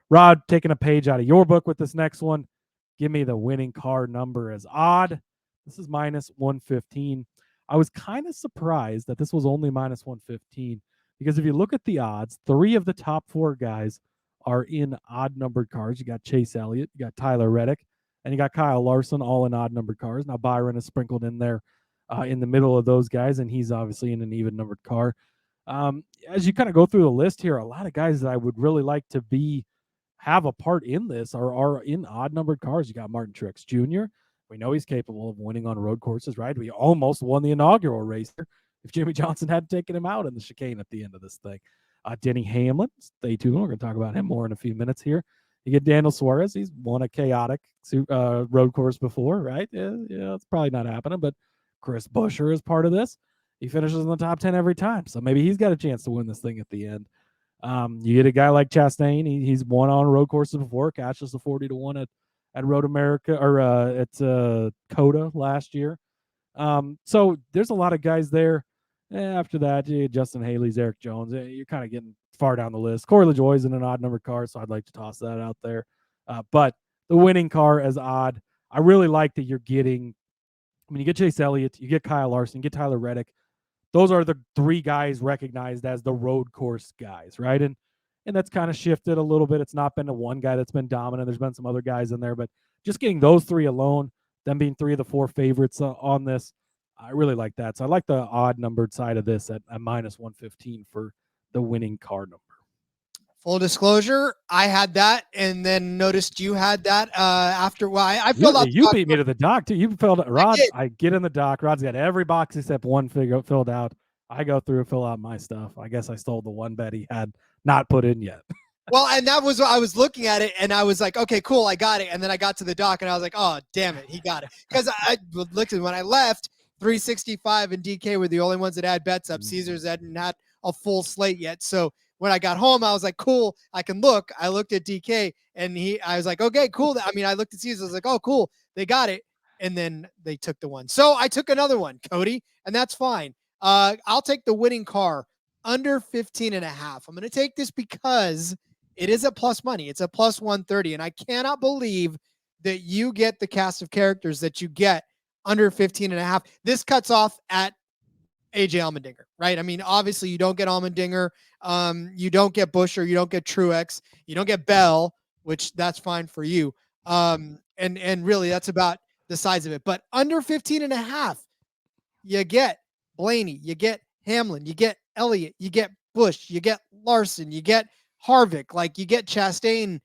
F: Rod, taking a page out of your book with this next one. Give me the winning car number as odd. This is minus 115. I was kind of surprised that this was only minus 115 because if you look at the odds, 3 of the top 4 guys are in odd numbered cars. You got Chase Elliott, you got Tyler Reddick, and you got Kyle Larson, all in odd numbered cars. Now Byron is sprinkled in there in the middle of those guys, and he's obviously in an even numbered car. As you kind of go through the list here, a lot of guys that I would really like to have a part in this are in odd numbered cars. You got Martin Truex Jr. We know he's capable of winning on road courses, right? We almost won the inaugural race if Jimmy Johnson had taken him out in the chicane at the end of this thing. Denny Hamlin, stay tuned. We're going to talk about him more in a few minutes here. You get Daniel Suarez. He's won a chaotic road course before, right? Yeah, it's probably not happening, but Chris Buescher is part of this. He finishes in the top 10 every time, so maybe he's got a chance to win this thing at the end. You get a guy like Chastain. He's won on road courses before, cashes the 40-1 at Road America or at Coda last year. So there's a lot of guys there. After that, Justin Haley's, Eric Jones. You're kind of getting far down the list. Corey LaJoie's in an odd numbered car, so I'd like to toss that out there. But the winning car as odd, I really like that you're getting. I mean, you get Chase Elliott, you get Kyle Larson, you get Tyler Reddick. Those are the 3 guys recognized as the road course guys, right? And that's kind of shifted a little bit. It's not been the one guy that's been dominant. There's been some other guys in there, but just getting those 3 alone, them being 3 of the 4 favorites on this, I really like that. So I like the odd numbered side of this at minus 115 for the winning car number.
A: Full disclosure, I had that and then noticed you had that after. Well, I filled out.
F: You beat me to the doc, too. You filled out. Rod, I get in the doc. Rod's got every box except one filled out. I go through and fill out my stuff. I guess I stole the one bet he had not put in yet.
A: Well, and that was I was looking at it and I was like, okay, cool, I got it. And then I got to the doc and I was like, oh, damn it, he got it. Because I looked at when I left, 365 and DK were the only ones that had bets up. Caesars hadn't had a full slate yet. So when I got home, I was like, cool, I can look. I looked at DK and I was like, okay, cool. I mean, I looked at Caesars, I was like, oh, cool, they got it. And then they took the one. So I took another one, Cody, and that's fine. I'll take the winning car under 15.5. I'm going to take this because it is a plus money. It's a plus 130. And I cannot believe that you get the cast of characters that you get under 15.5. This cuts off at AJ Allmendinger, right? I mean, obviously you don't get Allmendinger, you don't get Buescher, you don't get Truex, you don't get Bell, which that's fine for you. And really that's about the size of it. But under 15.5, you get Blaney, you get Hamlin, you get Elliott, you get Busch, you get Larson, you get Harvick, like you get Chastain.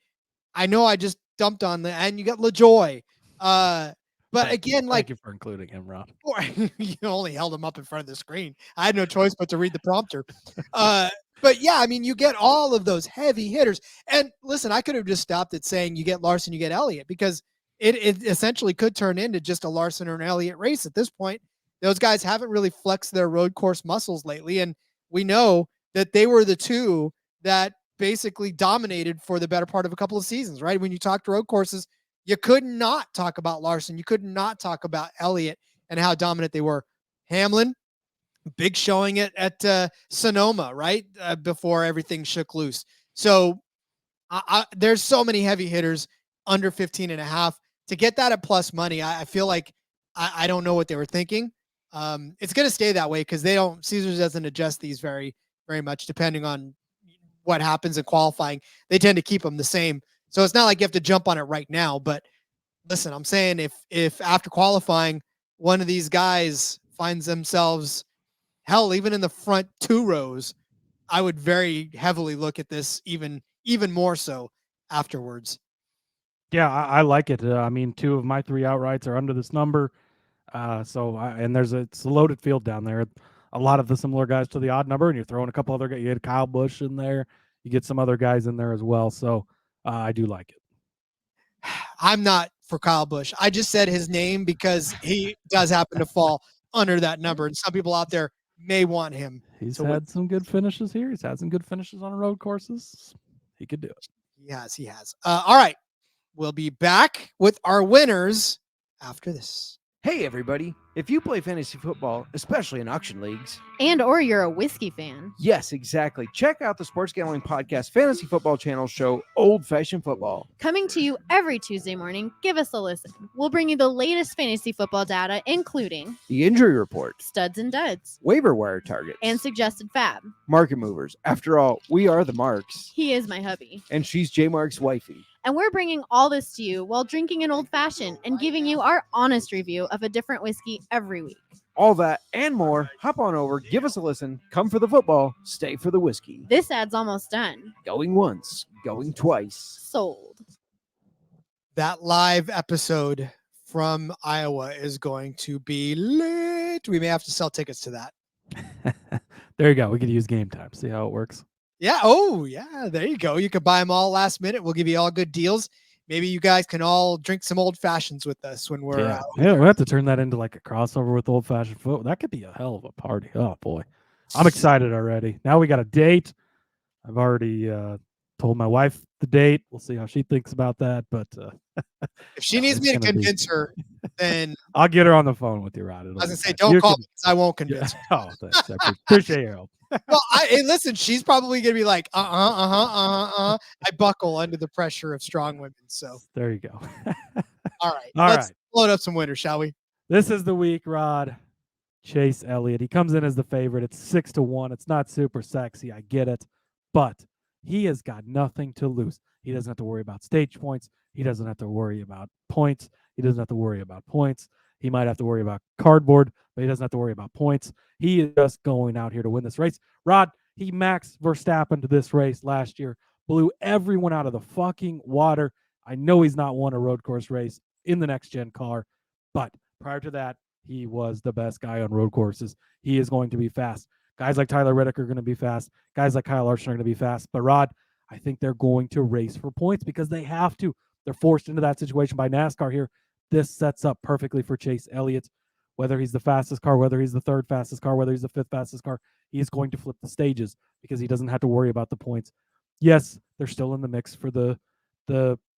A: I know I just dumped on the, and you get LaJoy. But again, like,
F: thank you for including him, Rob.
A: You only held him up in front of the screen. I had no choice but to read the prompter. But yeah, I mean, you get all of those heavy hitters. And listen, I could have just stopped at saying you get Larson, you get Elliott, because it essentially could turn into just a Larson or an Elliott race at this point. Those guys haven't really flexed their road course muscles lately. And we know that they were the two that basically dominated for the better part of a couple of seasons, right? When you talk to road courses, you could not talk about Larson. You could not talk about Elliott and how dominant they were. Hamlin, big showing it at Sonoma, right? Before everything shook loose. So there's so many heavy hitters under 15.5. To get that at plus money, I feel like I don't know what they were thinking. It's going to stay that way because Caesars doesn't adjust these very, very much depending on what happens in qualifying. They tend to keep them the same. So it's not like you have to jump on it right now, but listen, I'm saying if after qualifying, one of these guys finds themselves, hell, even in the front 2 rows, I would very heavily look at this even more so afterwards.
F: Yeah, I like it. I mean, 2 of my 3 outrights are under this number. It's a loaded field down there. A lot of the similar guys to the odd number, and you're throwing a couple other guys. You get Kyle Busch in there. You get some other guys in there as well. So I do like it.
A: I'm not for Kyle Busch. I just said his name because he does happen to fall under that number, and some people out there may want him.
F: He's had some good finishes here. He's had some good finishes on road courses. He could do it.
A: He has. All right. We'll be back with our winners after this.
G: Hey, everybody. If you play fantasy football, especially in auction leagues,
H: or you're a whiskey fan.
G: Yes, exactly. Check out the Sports Gambling Podcast Fantasy Football Channel show, Old Fashioned Football.
H: Coming to you every Tuesday morning, give us a listen. We'll bring you the latest fantasy football data, including
G: The injury report,
H: studs and duds,
G: waiver wire targets,
H: and suggested fab.
G: market movers. After all, we are the Marks.
H: He is my hubby.
G: And she's J Mark's wifey.
H: And we're bringing all this to you while drinking an old fashioned and giving you our honest review of a different whiskey every week.
G: All that and more. Hop on over, give us a listen, come for the football, stay for the whiskey.
H: This ad's almost done.
G: Going once, going twice.
H: Sold.
A: That live episode from Iowa is going to be lit. We may have to sell tickets to that.
F: There you go. We could use Gametime. See how it works.
A: Yeah. Oh, yeah. There you go. You could buy them all last minute. We'll give you all good deals. Maybe you guys can all drink some old fashions with us when we're out.
F: Yeah, we'll have to turn that into like a crossover with old fashioned foot. That could be a hell of a party. Oh boy. I'm excited already. Now we got a date. I've already told my wife the date. We'll see how she thinks about that. But
A: if she needs me to convince her, then
F: I'll get her on the phone with you, Rod.
A: I was gonna say, don't call me because I won't convince her.
F: Oh, thanks. I appreciate your help.
A: Well, hey, listen, she's probably gonna be like, I buckle under the pressure of strong women. So
F: there you go.
A: All right.
F: All
A: Let's
F: right.
A: load up some winners, shall we?
F: This is the week, Rod. Chase Elliott. He comes in as the favorite. It's 6-1. It's not super sexy. I get it. But he has got nothing to lose. He doesn't have to worry about stage points. He doesn't have to worry about points. He doesn't have to worry about points. He might have to worry about cardboard, but he doesn't have to worry about points. He is just going out here to win this race. Rod, he maxed Verstappen to this race last year, blew everyone out of the fucking water. I know he's not won a road course race in the next gen car, but prior to that, he was the best guy on road courses. He is going to be fast. Guys like Tyler Reddick are going to be fast. Guys like Kyle Larson are going to be fast. But Rod, I think they're going to race for points because they have to. They're forced into that situation by NASCAR here. This sets up perfectly for Chase Elliott. Whether he's the fastest car, whether he's the third fastest car, whether he's the fifth fastest car, he's going to flip the stages because he doesn't have to worry about the points. Yes, they're still in the mix for the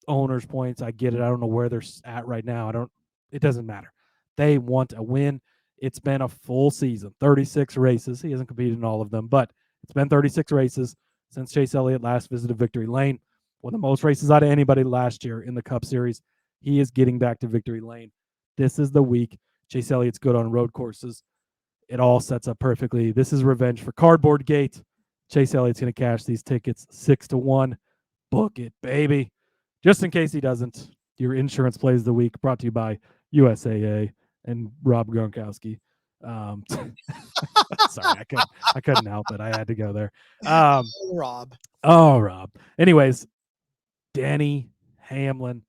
F: owner's points. I get it. I don't know where they're at right now. It doesn't matter. They want a win. It's been a full season, 36 races. He hasn't competed in all of them, but it's been 36 races since Chase Elliott last visited Victory Lane. Won the most races out of anybody last year in the Cup Series. He is getting back to victory lane. This is the week. Chase Elliott's good on road courses. It all sets up perfectly. This is revenge for Cardboard Gate. Chase Elliott's going to cash these tickets 6-1. Book it, baby. Just in case he doesn't, your insurance plays the week, brought to you by USAA and Rob Gronkowski. Sorry, I couldn't help it. I had to go there.
A: Rob.
F: Oh, Rob. Anyways, Denny Hamlin.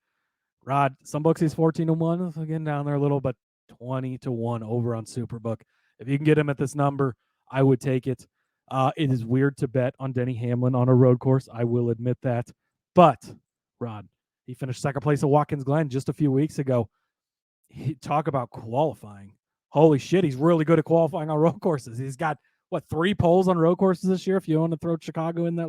F: Rod, some books he's 14-1. Again, down there a little, but 20-1 over on Superbook. If you can get him at this number, I would take it. It is weird to bet on Denny Hamlin on a road course. I will admit that. But, Rod, he finished second place at Watkins Glen just a few weeks ago. Talk about qualifying. Holy shit, he's really good at qualifying on road courses. He's got, 3 poles on road courses this year, if you want to throw Chicago in there.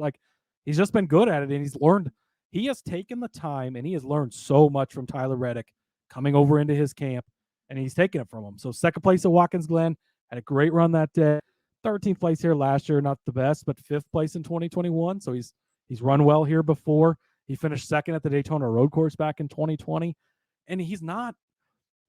F: He's just been good at it, and he's learned. He has taken the time, and he has learned so much from Tyler Reddick coming over into his camp, and he's taken it from him. So second place at Watkins Glen, had a great run that day. 13th place here last year, not the best, but 5th place in 2021. So he's run well here before. He finished second at the Daytona road course back in 2020, and he's not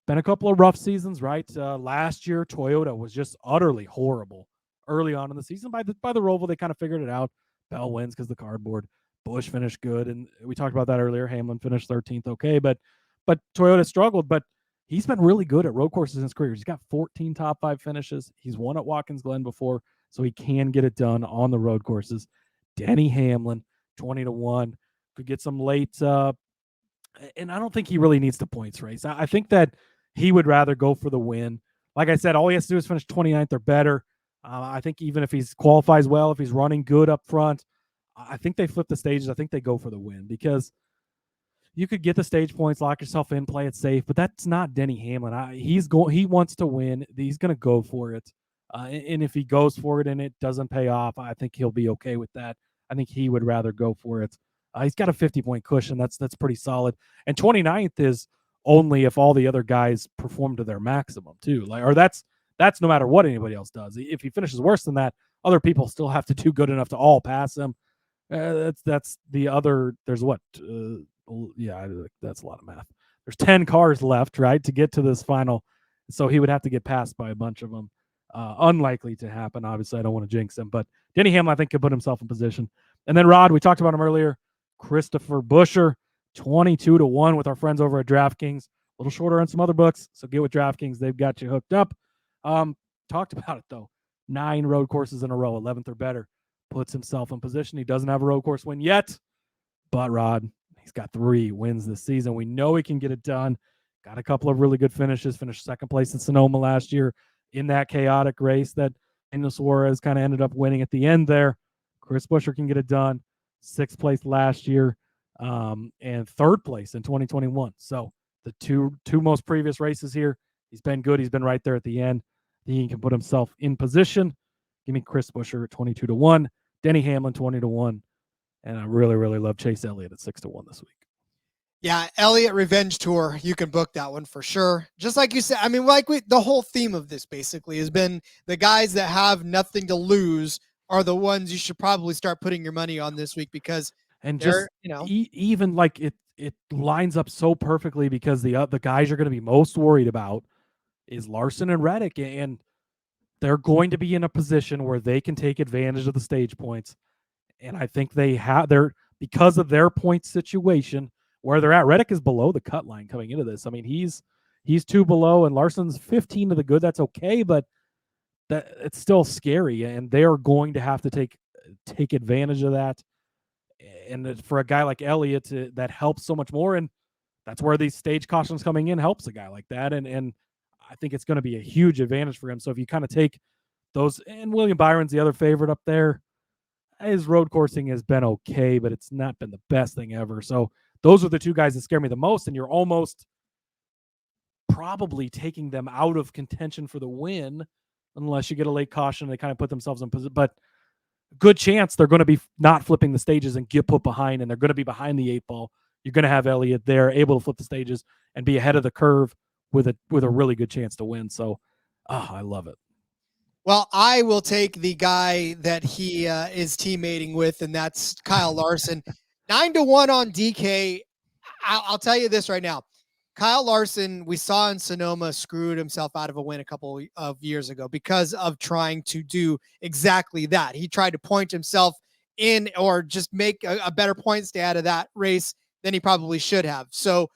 F: been a couple of rough seasons, right? Last year, Toyota was just utterly horrible early on in the season. By the Roval, they kind of figured it out. Bell wins because the cardboard. Busch finished good, and we talked about that earlier. Hamlin finished 13th, okay, but Toyota struggled, but he's been really good at road courses in his career. He's got 14 top 5 finishes. He's won at Watkins Glen before, so he can get it done on the road courses. Denny Hamlin, 20-1, could get some late, and I don't think he really needs the points race. I think that he would rather go for the win. Like I said, all he has to do is finish 29th or better. I think even if he qualifies well, if he's running good up front, I think they flip the stages. I think they go for the win because you could get the stage points, lock yourself in, play it safe, but that's not Denny Hamlin. He wants to win. He's going to go for it. And if he goes for it and it doesn't pay off, I think he'll be okay with that. I think he would rather go for it. He's got a 50-point cushion. That's pretty solid. And 29th is only if all the other guys perform to their maximum too. That's no matter what anybody else does. If he finishes worse than that, other people still have to do good enough to all pass him. That's the other. There's what? That's a lot of math. There's 10 cars left, right, to get to this final. So he would have to get passed by a bunch of them. Unlikely to happen. Obviously, I don't want to jinx him, but Denny Hamlin, I think, could put himself in position. And then Rod, we talked about him earlier. Christopher Buescher, 22-1 with our friends over at DraftKings. A little shorter on some other books, so get with DraftKings. They've got you hooked up. Talked about it, though. 9 road courses in a row, 11th or better. Puts himself in position. He doesn't have a road course win yet, but Rod, he's got 3 wins this season. We know he can get it done. Got a couple of really good finishes. Finished second place in Sonoma last year in that chaotic race that Daniel Suarez kind of ended up winning at the end there. Chris Buescher can get it done. 6th place last year and 3rd place in 2021. So the two most previous races here, he's been good. He's been right there at the end. He can put himself in position. Give me Chris Buescher 22-1, Denny Hamlin 20-1, and I really, really love Chase Elliott at 6-1 this week.
A: Yeah, Elliott Revenge Tour. You can book that one for sure. Just like you said, I mean, the whole theme of this basically has been the guys that have nothing to lose are the ones you should probably start putting your money on this week because
F: even like it lines up so perfectly because the guys you're going to be most worried about is Larson and Reddick, and they're going to be in a position where they can take advantage of the stage points. And I think because of their point situation where they're at. Reddick is below the cut line coming into this. I mean, he's 2 below and Larson's 15 to the good. That's okay, but it's still scary, and they are going to have to take advantage of that. And for a guy like Elliott, that helps so much more. And that's where these stage cautions coming in helps a guy like that. And I think it's going to be a huge advantage for him. So if you kind of take those, and William Byron's the other favorite up there, his road coursing has been okay, but it's not been the best thing ever. So those are the 2 guys that scare me the most. And you're almost probably taking them out of contention for the win unless you get a late caution. They kind of put themselves in position, but good chance they're going to be not flipping the stages and get put behind, and they're going to be behind the 8 ball. You're going to have Elliott there able to flip the stages and be ahead of the curve with a really good chance to win. So, I love it.
A: Well, I will take the guy that he is teammating with, and that's Kyle Larson. 9-1 on DK. I'll tell you this right now. Kyle Larson, we saw in Sonoma, screwed himself out of a win a couple of years ago because of trying to do exactly that. He tried to point himself in or just make a better point stay out of that race than he probably should have. So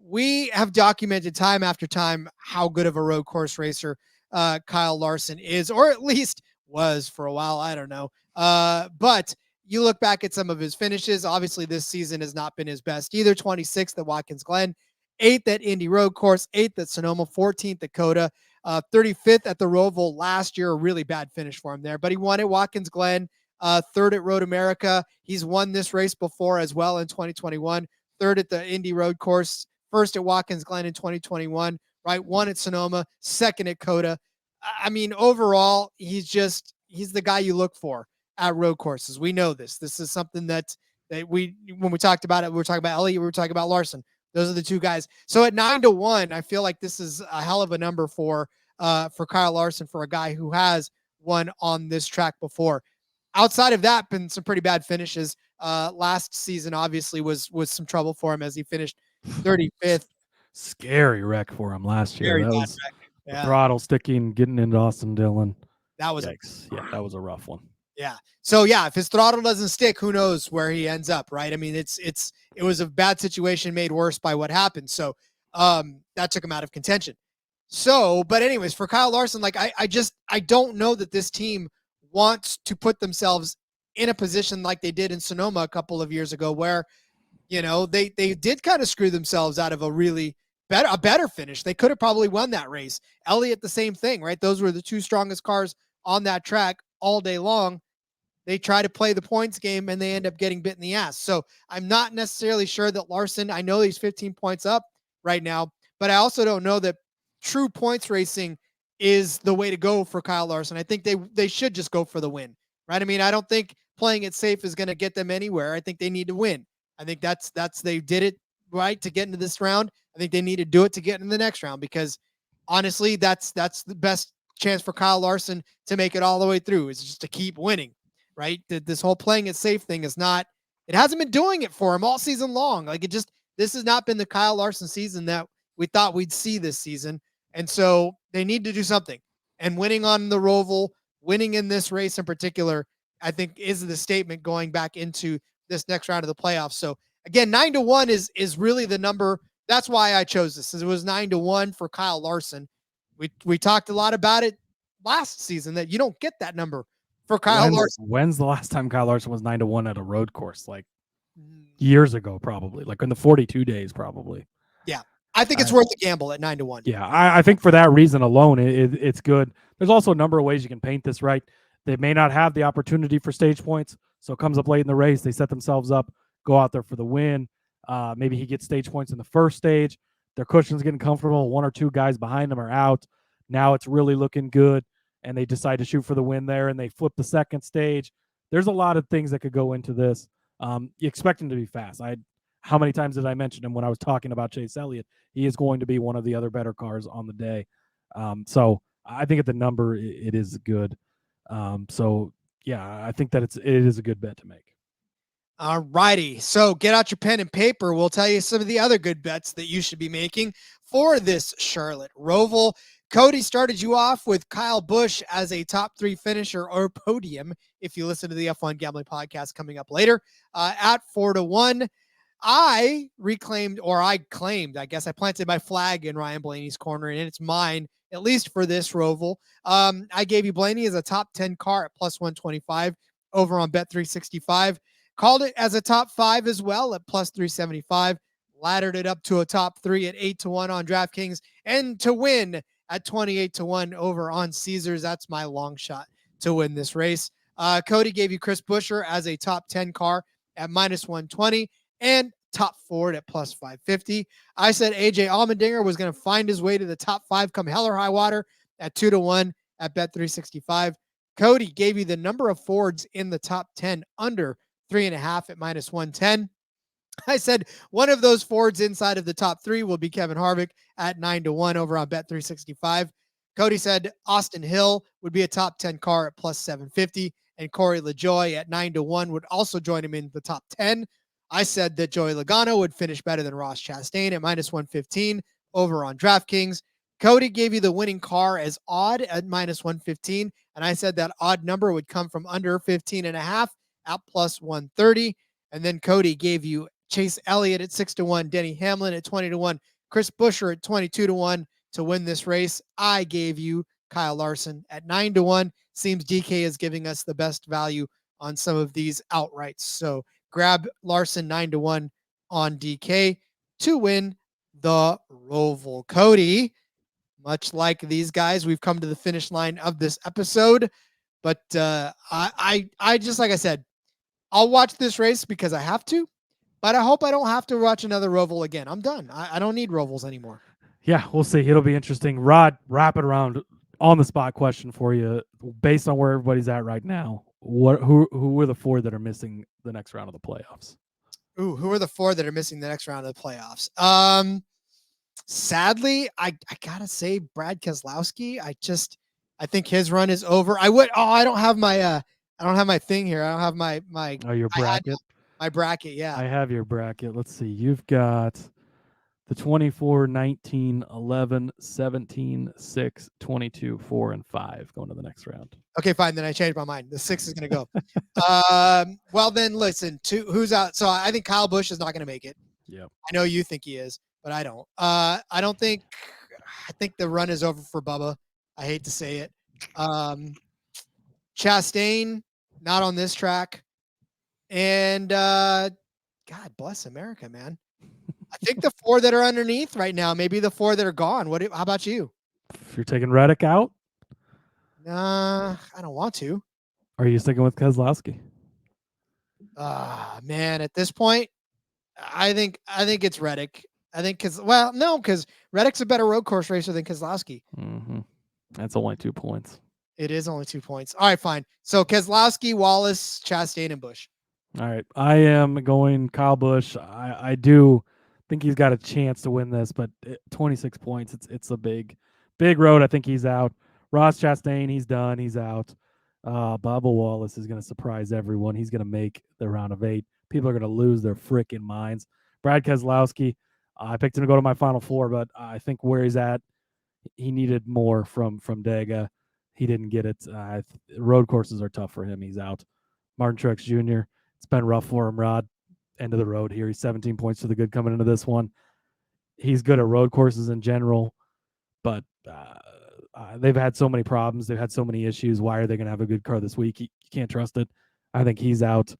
A: we have documented time after time how good of a road course racer Kyle Larson is, or at least was for a while. I don't know. But you look back at some of his finishes. Obviously, this season has not been his best either. 26th at Watkins Glen, 8th at Indy Road Course, 8th at Sonoma, 14th at Coda, 35th at the Roval last year. A really bad finish for him there, but he won at Watkins Glen, 3rd at Road America. He's won this race before as well in 2021, 3rd at the Indy Road Course, 1st at Watkins Glen in 2021, right? 1 at Sonoma, 2nd at Coda. I mean, overall, he's the guy you look for at road courses. We know this. This is something that when we talked about it, we were talking about Elliott, we were talking about Larson. Those are the two guys. So at 9-1, I feel like this is a hell of a number for Kyle Larson, for a guy who has won on this track before. Outside of that, been some pretty bad finishes. Last season, obviously, was some trouble for him as he finished 35th.
F: Scary wreck for him last year.
A: Very
F: That
A: bad
F: was
A: wreck.
F: the
A: Yeah.
F: throttle sticking, getting into Austin Dillon.
A: That was
F: Yikes. Yeah, that was a rough one.
A: Yeah. So yeah, if his throttle doesn't stick, who knows where he ends up, right? I mean, it was a bad situation made worse by what happened. So that took him out of contention. So, but anyways, for Kyle Larson, like I don't know that this team wants to put themselves in a position like they did in Sonoma a couple of years ago, where, you know, they did kind of screw themselves out of a better finish. They could have probably won that race. Elliott, the same thing, right? Those were the two strongest cars on that track all day long. They try to play the points game and they end up getting bit in the ass. So I'm not necessarily sure that Larson, I know he's 15 points up right now, but I also don't know that true points racing is the way to go for Kyle Larson. I think they should just go for the win, right? I mean, I don't think playing it safe is going to get them anywhere. I think they need to win. I think that's they did it right to get into this round. I think they need to do it to get into the next round, because honestly, that's the best chance for Kyle Larson to make it all the way through, is just to keep winning, right? This whole playing it safe thing is not, it hasn't been doing it for him all season long. Like this has not been the Kyle Larson season that we thought we'd see this season. And so they need to do something, and winning on the Roval, winning in this race in particular, I think is the statement going back into this next round of the playoffs. So again, 9-1 is really the number. That's why I chose this. It was 9-1 for Kyle Larson. We talked a lot about it last season, that you don't get that number for Kyle Larson.
F: When's the last time Kyle Larson was 9-1 at a road course? Like years ago, probably. Like in the 42 days, probably.
A: Yeah. I think it's worth a gamble at 9-1.
F: Yeah. I think for that reason alone, it's good. There's also a number of ways you can paint this, right? They may not have the opportunity for stage points, so it comes up late in the race. They set themselves up, go out there for the win. Maybe he gets stage points in the first stage. Their cushion's getting comfortable. One or two guys behind them are out. Now it's really looking good, and they decide to shoot for the win there, and they flip the second stage. There's a lot of things that could go into this. You expect him to be fast. How many times did I mention him when I was talking about Chase Elliott? He is going to be one of the other better cars on the day. So I think at the number, it is good. So yeah, I think that it is a good bet to make.
A: All righty. So get out your pen and paper. We'll tell you some of the other good bets that you should be making for this Charlotte Roval. Cody started you off with Kyle Busch as a top 3 finisher, or podium, if you listen to the F1 Gambling Podcast coming up later, at 4-1. I claimed, I guess I planted my flag in Ryan Blaney's corner, and it's mine, at least for this Roval. I gave you Blaney as a top 10 car at plus 125 over on Bet365. Called it as a top 5 as well at plus 375. Laddered it up to a top 3 at 8-1 on DraftKings, and to win at 28-1 over on Caesars. That's my long shot to win this race. Cody gave you Chris Buescher as a top 10 car at minus 120 and top Ford at plus 550. I said AJ Allmendinger was going to find his way to the top 5 come hell or high water at 2-1 at Bet365. Cody gave you the number of Fords in the top 10 under 3.5 at minus 110. I said one of those Fords inside of the top 3 will be Kevin Harvick at 9-1 over on Bet365. Cody said Austin Hill would be a top 10 car at plus 750, and Corey LaJoie at 9-1 would also join him in the top 10. I said that Joey Logano would finish better than Ross Chastain at -115 over on DraftKings. Cody gave you the winning car as odd at -115, and I said that odd number would come from under 15.5 at +130. And then Cody gave you Chase Elliott at 6-1, Denny Hamlin at 20-1, Chris Buescher at 22-1 to win this race. I gave you Kyle Larson at 9-1. Seems DK is giving us the best value on some of these outrights. So grab Larson 9-1 on DK to win the Roval. Cody, much like these guys, we've come to the finish line of this episode. But I just, like I said, I'll watch this race because I have to, but I hope I don't have to watch another Roval again. I'm done. I don't need Rovals anymore.
F: Yeah, we'll see. It'll be interesting. Rod, wrap it around on the spot question for you. Based on where everybody's at right now, who are the 4 that are missing the next round of the playoffs?
A: Ooh, who are the 4 that are missing the next round of the playoffs? Sadly, I gotta say Brad Keselowski. I think his run is over. I don't have my thing here. I don't have my
F: your bracket.
A: My bracket, yeah.
F: I have your bracket. Let's see. You've got the 24, 19, 11, 17, 6, 22, 4, and 5 going to the next round.
A: Okay, fine. Then I changed my mind. The 6 is going to go. Well, then listen, who's out? So I think Kyle Busch is not going to make it.
F: Yep.
A: I know you think he is, but I don't. I think the run is over for Bubba. I hate to say it. Chastain, not on this track. And God bless America, man. I think the 4 that are underneath right now, maybe the 4 that are gone. How about you?
F: If you're taking Reddick out?
A: Nah, I don't want to.
F: Or are you sticking with Keselowski?
A: Man, at this point, I think it's Reddick. I think because Reddick's a better road course racer than Keselowski.
F: Mm-hmm. That's only 2 points.
A: It is only 2 points. All right, fine. So Keselowski, Wallace, Chastain, and Busch.
F: All right. I am going Kyle Busch. I do think he's got a chance to win this, but 26 points, it's a big road. I think he's out. Ross Chastain, he's done. He's out. Bubba Wallace is going to surprise everyone. He's going to make the round of 8. People are going to lose their freaking minds. Brad Keselowski, I picked him to go to my Final 4, but I think where he's at, he needed more from Dega. He didn't get it. Road courses are tough for him. He's out. Martin Truex Jr., it's been rough for him, Rod. End of the road here. He's 17 points to the good coming into this one. He's good at road courses in general, but they've had so many problems. They've had so many issues. Why are they going to have a good car this week? You can't trust it. I think he's out.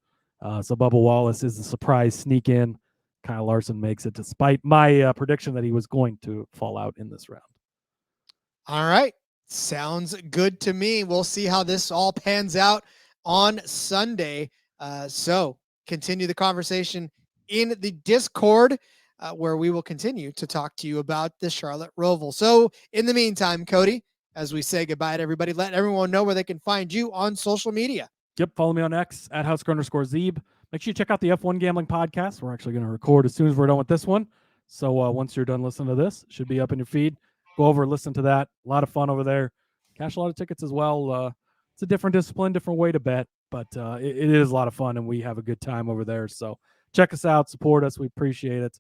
F: So Bubba Wallace is the surprise sneak in. Kyle Larson makes it despite my prediction that he was going to fall out in this round.
A: All right. Sounds good to me. We'll see how this all pans out on Sunday. So continue the conversation in the Discord, where we will continue to talk to you about the Charlotte Roval. So in the meantime, Cody, as we say goodbye to everybody, let everyone know where they can find you on social media.
F: Yep. Follow me on X at @Husker_Zeeb. Make sure you check out the F1 Gambling Podcast. We're actually going to record as soon as we're done with this one. So once you're done listening to this, it should be up in your feed. Go over, listen to that. A lot of fun over there. Cash a lot of tickets as well. It's a different discipline, different way to bet, but it is a lot of fun, and we have a good time over there. So check us out, support us. We appreciate it.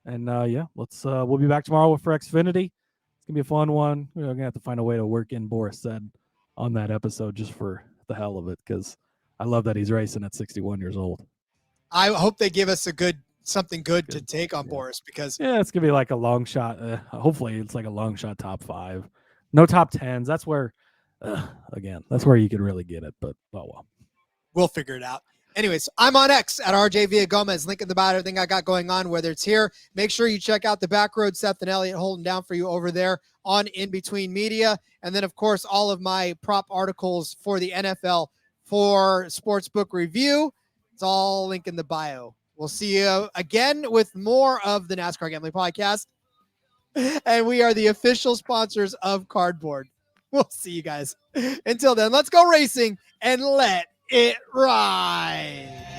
F: And we'll be back tomorrow for Xfinity. It's gonna be a fun one. We're gonna have to find a way to work in Boris said on that episode just for the hell of it, because I love that he's racing at 61 years old.
A: I hope they give us something good to take on Boris, because
F: it's gonna be like a long shot. Hopefully, it's like a long shot top 5, no top 10s. That's where, that's where you could really get it. But oh well,
A: we'll figure it out. Anyways, I'm on X at RJ Villagomez. Link in the bio, everything I got going on, whether it's here. Make sure you check out the Back Road, Seth and Elliott holding down for you over there on In Between Media. And then, of course, all of my prop articles for the NFL for Sportsbook Review. It's all link in the bio. We'll see you again with more of the NASCAR Gambling Podcast. And we are the official sponsors of Cardboard. We'll see you guys. Until then, let's go racing and let it ride.